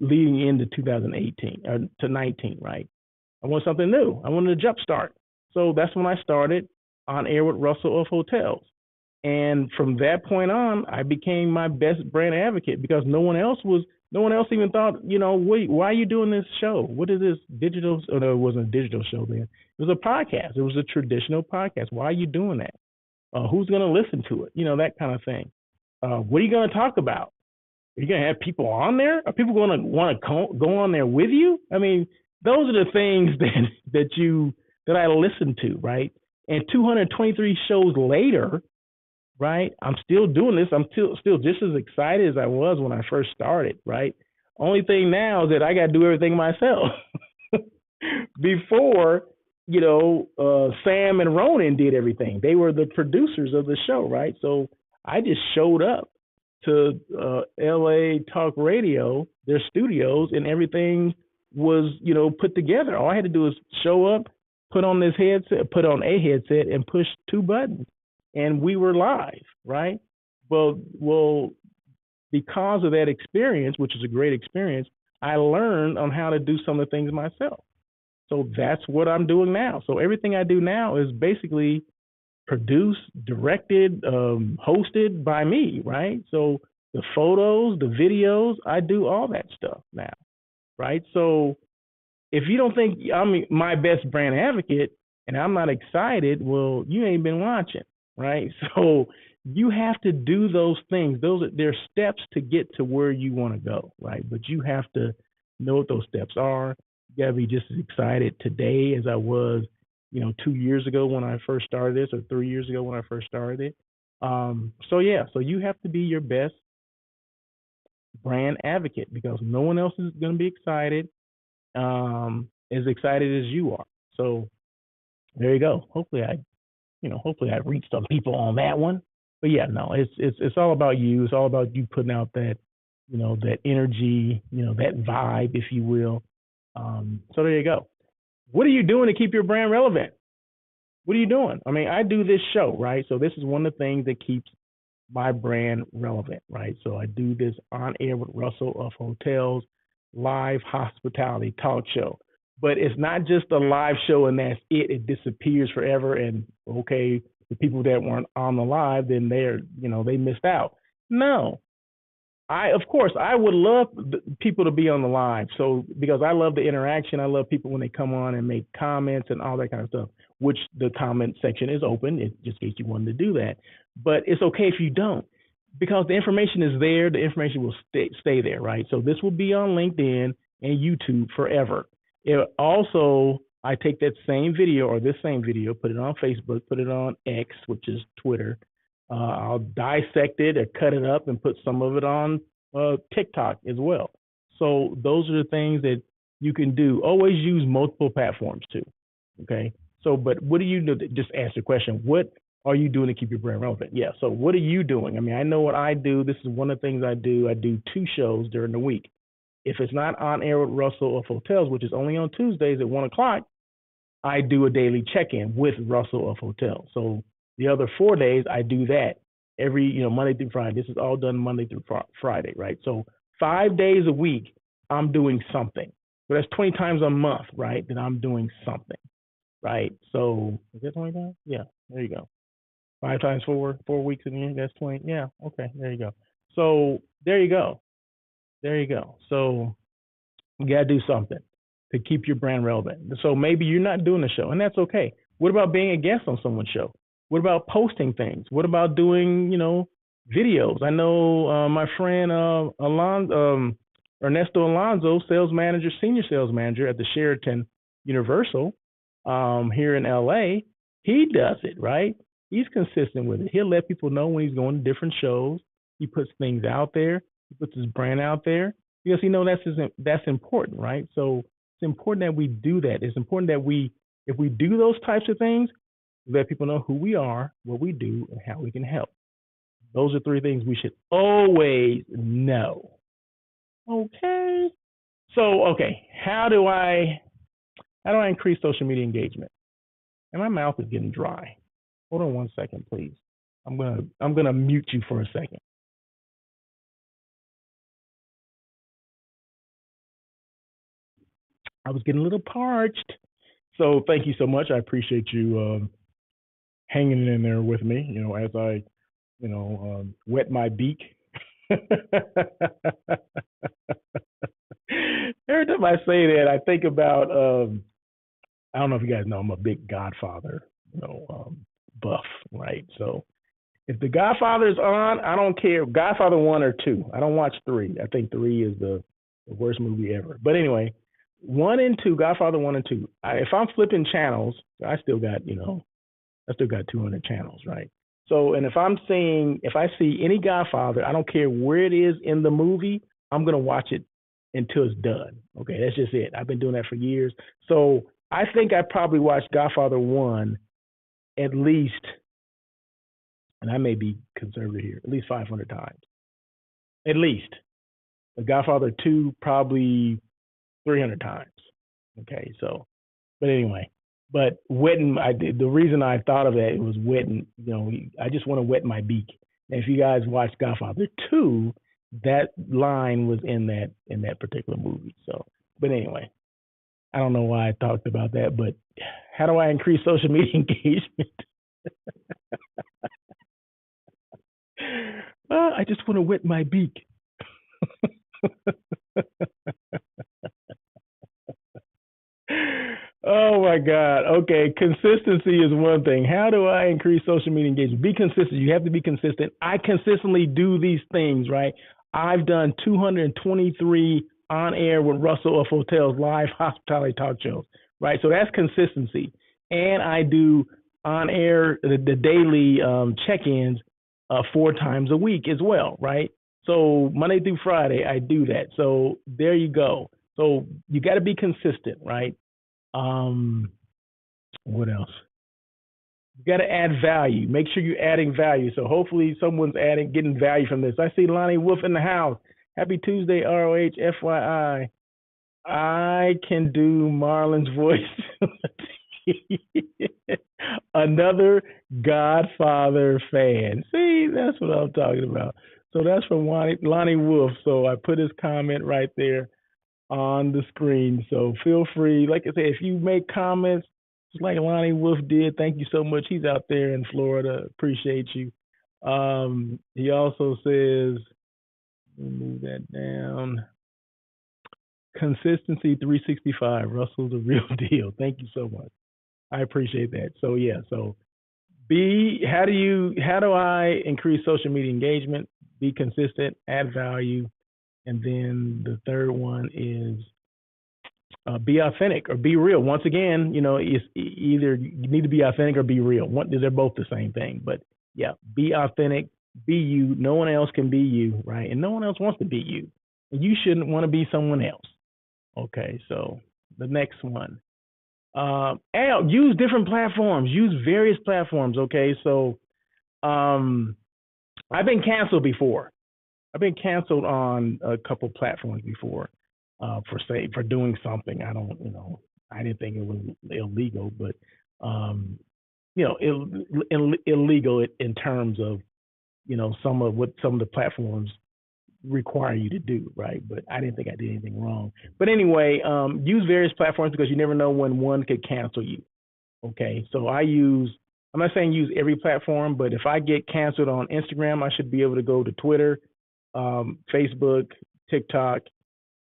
leading into 2018 or to 19, right? I wanted something new. I wanted a jump start. So that's when I started On Air with Russell of Hotels. And from that point on, I became my best brand advocate because no one else even thought, wait, why are you doing this show? What is this digital? Oh, no, it wasn't a digital show then. It was a podcast. It was a traditional podcast. Why are you doing that? Who's going to listen to it? That kind of thing. What are you going to talk about? Are you going to have people on there? Are people going to want to go on there with you? I mean, those are the things that I listen to, right? And 223 shows later, right? I'm still doing this. I'm still just as excited as I was when I first started, right? Only thing now is that I got to do everything myself. Before, Sam and Ronan did everything. They were the producers of the show, right? So I just showed up to LA Talk Radio, their studios, and everything was, put together. All I had to do was show up, put on a headset, and push two buttons, and we were live, right? Well, because of that experience, which is a great experience, I learned on how to do some of the things myself. So that's what I'm doing now. So everything I do now is basically produced, directed, hosted by me, right? So the photos, the videos, I do all that stuff now, right? So if you don't think I'm my best brand advocate and I'm not excited, well, you ain't been watching, right? So you have to do those things. They're steps to get to where you want to go, right? But you have to know what those steps are. You gotta be just as excited today as I was, 2 years ago when I first started this, or 3 years ago when I first started it. So you have to be your best brand advocate because no one else is going to be excited, as excited as you are. So there you go. Hopefully I reached some people on that one. but yeah, no, it's all about you. It's all about you putting out that, that energy, that vibe, if you will. So there you go. What are you doing to keep your brand relevant? What are you doing? I mean, I do this show, right? So this is one of the things that keeps my brand relevant, right? So I do this on air with Russell of Hotels live hospitality talk show. But it's not just a live show and that's it. It disappears forever. And okay, the people that weren't on the live, then they missed out. No, of course, I would love people to be on the live. So because I love the interaction, I love people when they come on and make comments and all that kind of stuff. Which the comment section is open, just in case you wanted to do that. But it's okay if you don't, because the information is there. The information will stay there, right? So this will be on LinkedIn and YouTube forever. Also, I take that same video or this same video, put it on Facebook, put it on X, which is Twitter. I'll dissect it or cut it up and put some of it on TikTok as well. So those are the things that you can do. Always use multiple platforms too. Okay. So, but what do you do? Just ask the question, what are you doing to keep your brand relevant? Yeah. So what are you doing? I mean, I know what I do. This is one of the things I do. I do 2 shows during the week. If it's not on air with Russell of Hotels, which is only on Tuesdays at 1:00, I do a daily check-in with Russell of Hotels. So the other 4 days, I do that every, Monday through Friday. This is all done Monday through Friday, right? So 5 days a week, I'm doing something. So that's 20 times a month, right? That I'm doing something, right? So is that 20 times? Yeah, there you go. 5 times 4 weeks in the year, that's 20. Yeah, okay, there you go. So there you go. There you go. So you got to do something to keep your brand relevant. So maybe you're not doing a show, and that's okay. What about being a guest on someone's show? What about posting things? What about doing, videos? I know my friend Ernesto Alonso, senior sales manager at the Sheraton Universal here in LA, he does it, right? He's consistent with it. He'll let people know when he's going to different shows. He puts things out there. He puts his brand out there because he knows that's important, right? So it's important that we do that. It's important that if we do those types of things, let people know who we are, what we do, and how we can help. Those are 3 things we should always know. Okay. So, okay, how do I increase social media engagement? And my mouth is getting dry. Hold on 1 second, please. I'm gonna mute you for a second. I was getting a little parched. So thank you so much. I appreciate you hanging in there with me, as I, wet my beak. Every time I say that, I think about, I don't know if you guys know, I'm a big Godfather, buff, right? So if the Godfather is on, I don't care. Godfather 1 or 2. I don't watch 3. I think 3 is the worst movie ever. But anyway, 1 and 2, Godfather 1 and 2. If I'm flipping channels, I still got 200 channels, right? So, and if I see any Godfather, I don't care where it is in the movie, I'm gonna watch it until it's done. Okay, that's just it. I've been doing that for years. So I think I probably watched Godfather 1 at least, and I may be conservative here, at least 500 times. At least. The Godfather 2 probably 300 times. Okay, so, but anyway, but wetting, the reason I thought of that was wetting, I just want to wet my beak. And if you guys watch Godfather 2, that line was in that particular movie. So, but anyway, I don't know why I talked about that, but how do I increase social media engagement? I just want to wet my beak. Oh my God. Okay. Consistency is one thing. How do I increase social media engagement? Be consistent. You have to be consistent. I consistently do these things, right? I've done 223 on air with Russell of Hotels live hospitality talk shows, right? So that's consistency. And I do on air the daily check-ins 4 times a week as well, right? So Monday through Friday, I do that. So there you go. So you got to be consistent, right? What else? You got to add value. Make sure you're adding value. So hopefully someone's getting value from this. I see Lonnie Wolf in the house. Happy Tuesday, ROH. FYI, I can do Marlon's voice. Another Godfather fan. See, that's what I'm talking about. So that's from Lonnie Wolf. So I put his comment right there on the screen. So feel free, like I said, if you make comments, just like Lonnie Wolf did, thank you so much. He's out there in Florida. Appreciate you. He also says, let me move that down. Consistency 365. Russell's the real deal. Thank you so much. I appreciate that. So yeah, so how do I increase social media engagement? Be consistent, add value, and then the third one is be authentic or be real. Once again, it's either you need to be authentic or be real. They're both the same thing, but yeah, be authentic, be you. No one else can be you, right? And no one else wants to be you. And you shouldn't want to be someone else. Okay, so the next one. Use different platforms. Use various platforms. Okay, so I've been canceled before. I've been canceled on a couple platforms before for doing something. I didn't think it was illegal, but illegal in terms of some of the platforms require you to do, right? But I didn't think I did anything wrong. But anyway, use various platforms because you never know when one could cancel you. Okay, so I'm not saying use every platform, but if I get canceled on Instagram, I should be able to go to Twitter, Facebook, TikTok,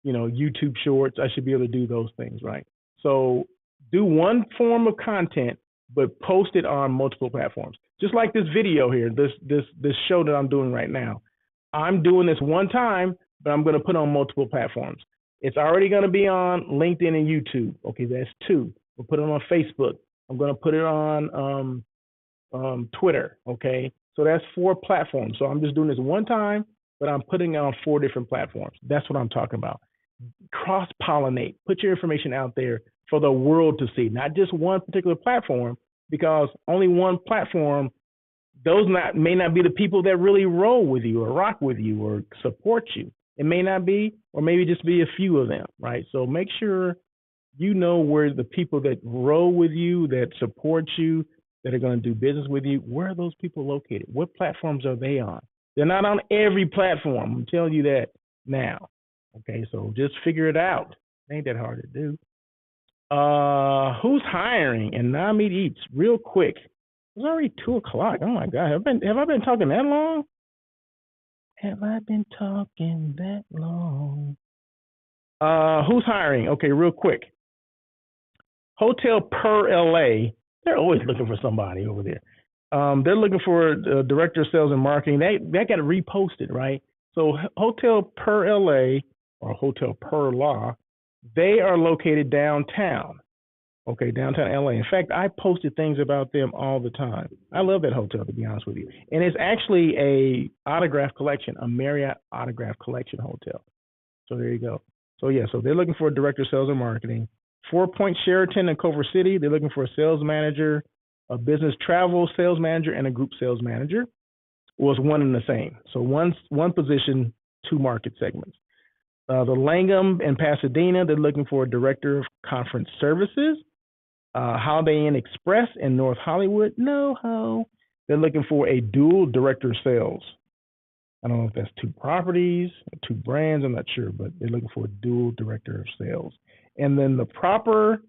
YouTube Shorts. I should be able to do those things, right? So do one form of content, but post it on multiple platforms. Just like this video here, this show that I'm doing right now. I'm doing this one time, but I'm going to put on multiple platforms. It's already going to be on LinkedIn and YouTube. Okay, that's 2. We'll put it on Facebook. I'm going to put it on Twitter. Okay, so that's 4 platforms. So I'm just doing this one time, but I'm putting it on 4 different platforms. That's what I'm talking about. Cross-pollinate. Put your information out there for the world to see, not just one particular platform, because only one platform, those may not be the people that really roll with you or rock with you or support you. It may not be, or maybe just be a few of them, right? So make sure you know where the people that roll with you, that support you, that are going to do business with you, where are those people located? What platforms are they on? They're not on every platform. I'm telling you that now. Okay, so just figure it out. It ain't that hard to do. Who's hiring? And Namid Eats, real quick. It's already 2:00. Oh my God, have I been talking that long? Have I been talking that long? Who's hiring? Okay, real quick. Hotel Per LA. They're always looking for somebody over there. They're looking for a director of sales and marketing. They got it reposted, right? So Hotel Per LA or Hotel Per La, they are located downtown. Okay, downtown LA. In fact, I posted things about them all the time. I love that hotel, to be honest with you. And it's actually a autograph collection, a Marriott autograph collection hotel. So there you go. So yeah, so they're looking for a director of sales and marketing. 4 Point Sheraton in Culver City, they're looking for a sales manager, a business travel sales manager, and a group sales manager. Well, it's one and the same. So one position, 2 market segments. The Langham in Pasadena, they're looking for a director of conference services. Holiday Inn Express in North Hollywood, they're looking for a dual director of sales. I don't know if that's 2 properties, 2 brands, I'm not sure, but they're looking for a dual director of sales. And then the Proper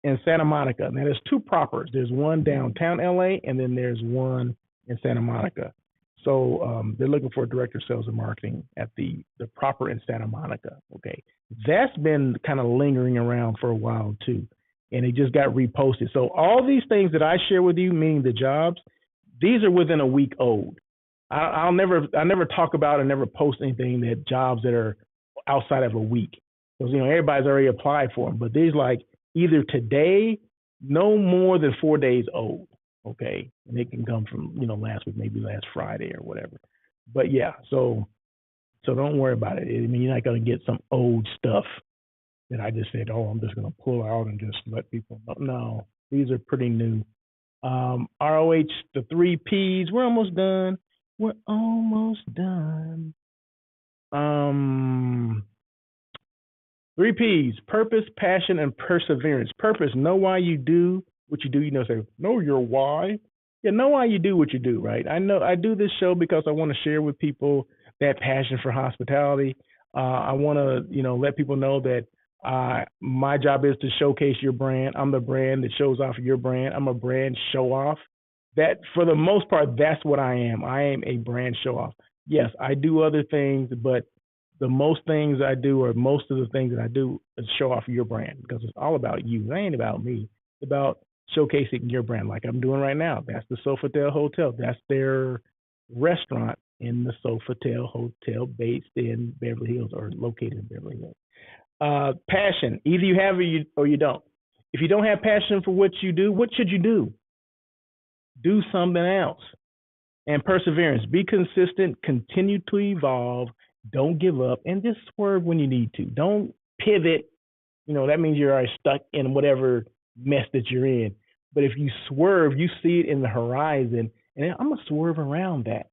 in Santa Monica. Now there's 2 Propers. There's one downtown LA, and then there's one in Santa Monica. So they're looking for a director of sales and marketing at the Proper in Santa Monica. Okay, that's been kind of lingering around for a while too, and it just got reposted. So all these things that I share with you, meaning the jobs, these are within a week old. I never talk about and never post anything that jobs that are outside of a week, because everybody's already applied for them. But these like either today, no more than 4 days old. Okay, and it can come from last week, maybe last Friday or whatever. But yeah, so don't worry about it. I mean, you're not going to get some old stuff that I just said, oh, I'm just going to pull out and just let people know. No, these are pretty new. ROH, the three P's. We're almost done. We're almost done. Three P's: purpose, passion, and perseverance. Purpose: know why you do what you do. You know, say know your why. Yeah, know why you do what you do. Right. I know I do this show because I want to share with people that passion for hospitality. I want to, let people know that my job is to showcase your brand. I'm the brand that shows off your brand. I'm a brand show off. That, for the most part, that's what I am. I am a brand show off. Yes, I do other things, but the most things I do, or most of the things that I do, is show off your brand, because it's all about you. It ain't about me. It's about showcasing your brand, like I'm doing right now. That's the Sofitel Hotel. That's their restaurant in the Sofitel Hotel, based in Beverly Hills, or located in Beverly Hills. Passion: either you have it or you don't. If you don't have passion for what you do, what should you do? Do something else. And perseverance: be consistent, continue to evolve, don't give up, and just swerve when you need to. Don't pivot. That means you're already stuck in whatever mess that you're in. But if you swerve, you see it in the horizon, and I'm going to swerve around that.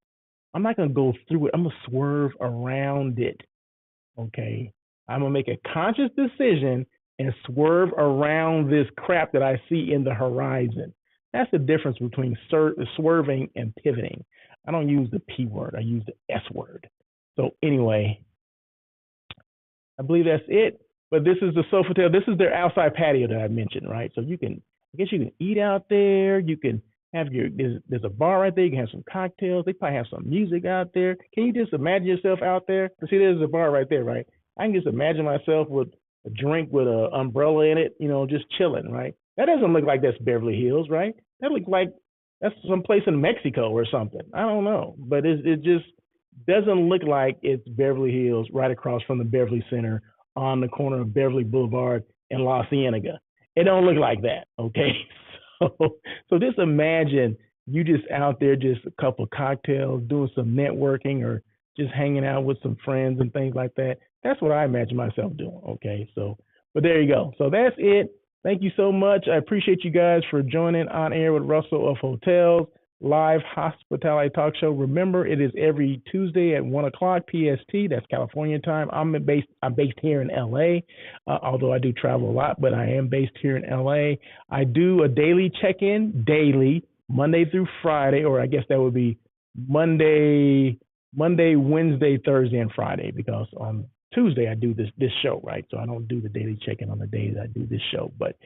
I'm not going to go through it. I'm going to swerve around it. Okay? I'm going to make a conscious decision and swerve around this crap that I see in the horizon. That's the difference between swerving and pivoting. I don't use the P word. I use the S word. So anyway, I believe that's it. But this is the Sofitel. This is their outside patio that I mentioned, right? So I guess you can eat out there. You can have there's a bar right there. You can have some cocktails. They probably have some music out there. Can you just imagine yourself out there? See, there's a bar right there, right? I can just imagine myself with a drink with an umbrella in it, just chilling, right? That doesn't look like that's Beverly Hills, right? That looks like that's someplace in Mexico or something. I don't know, but it just doesn't look like it's Beverly Hills, right across from the Beverly Center on the corner of Beverly Boulevard and La Cienega. It don't look like that, okay? So just imagine you just out there, just a couple of cocktails, doing some networking, or just hanging out with some friends and things like that. That's what I imagine myself doing, okay? So, but there you go. So that's it. Thank you so much. I appreciate you guys for joining On Air with Russell of Hotels, live hospitality talk show. Remember, it is every Tuesday at 1 o'clock PST. That's California time. I'm based here in LA, although I do travel a lot, but I am based here in LA. I do a daily check-in, Monday through Friday, or I guess that would be Monday, Wednesday, Thursday, and Friday, because on Tuesday I do this show, right? So I don't do the daily check-in on the days I do this show. But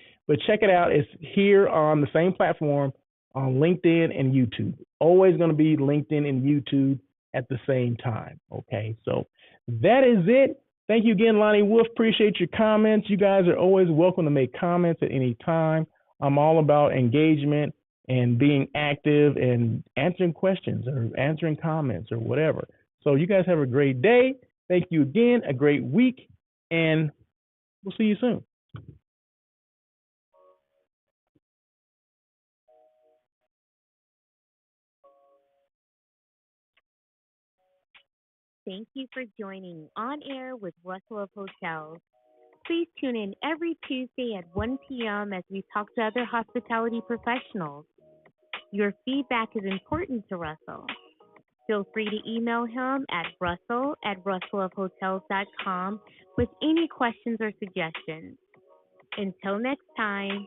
check it out. It's here on the same platform on LinkedIn and YouTube. Always going to be LinkedIn and YouTube at the same time. Okay, so that is it. Thank you again, Lonnie Wolf. Appreciate your comments. You guys are always welcome to make comments at any time. I'm all about engagement and being active and answering questions or answering comments or whatever. So you guys have a great day. Thank you again, a great week, and we'll see you soon. Thank you for joining On Air with Russell of Hotels. Please tune in every Tuesday at 1 p.m. as we talk to other hospitality professionals. Your feedback is important to Russell. Feel free to email him at russell@russellofhotels.com with any questions or suggestions. Until next time,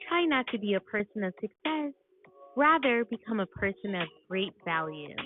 try not to be a person of success. Rather, become a person of great value.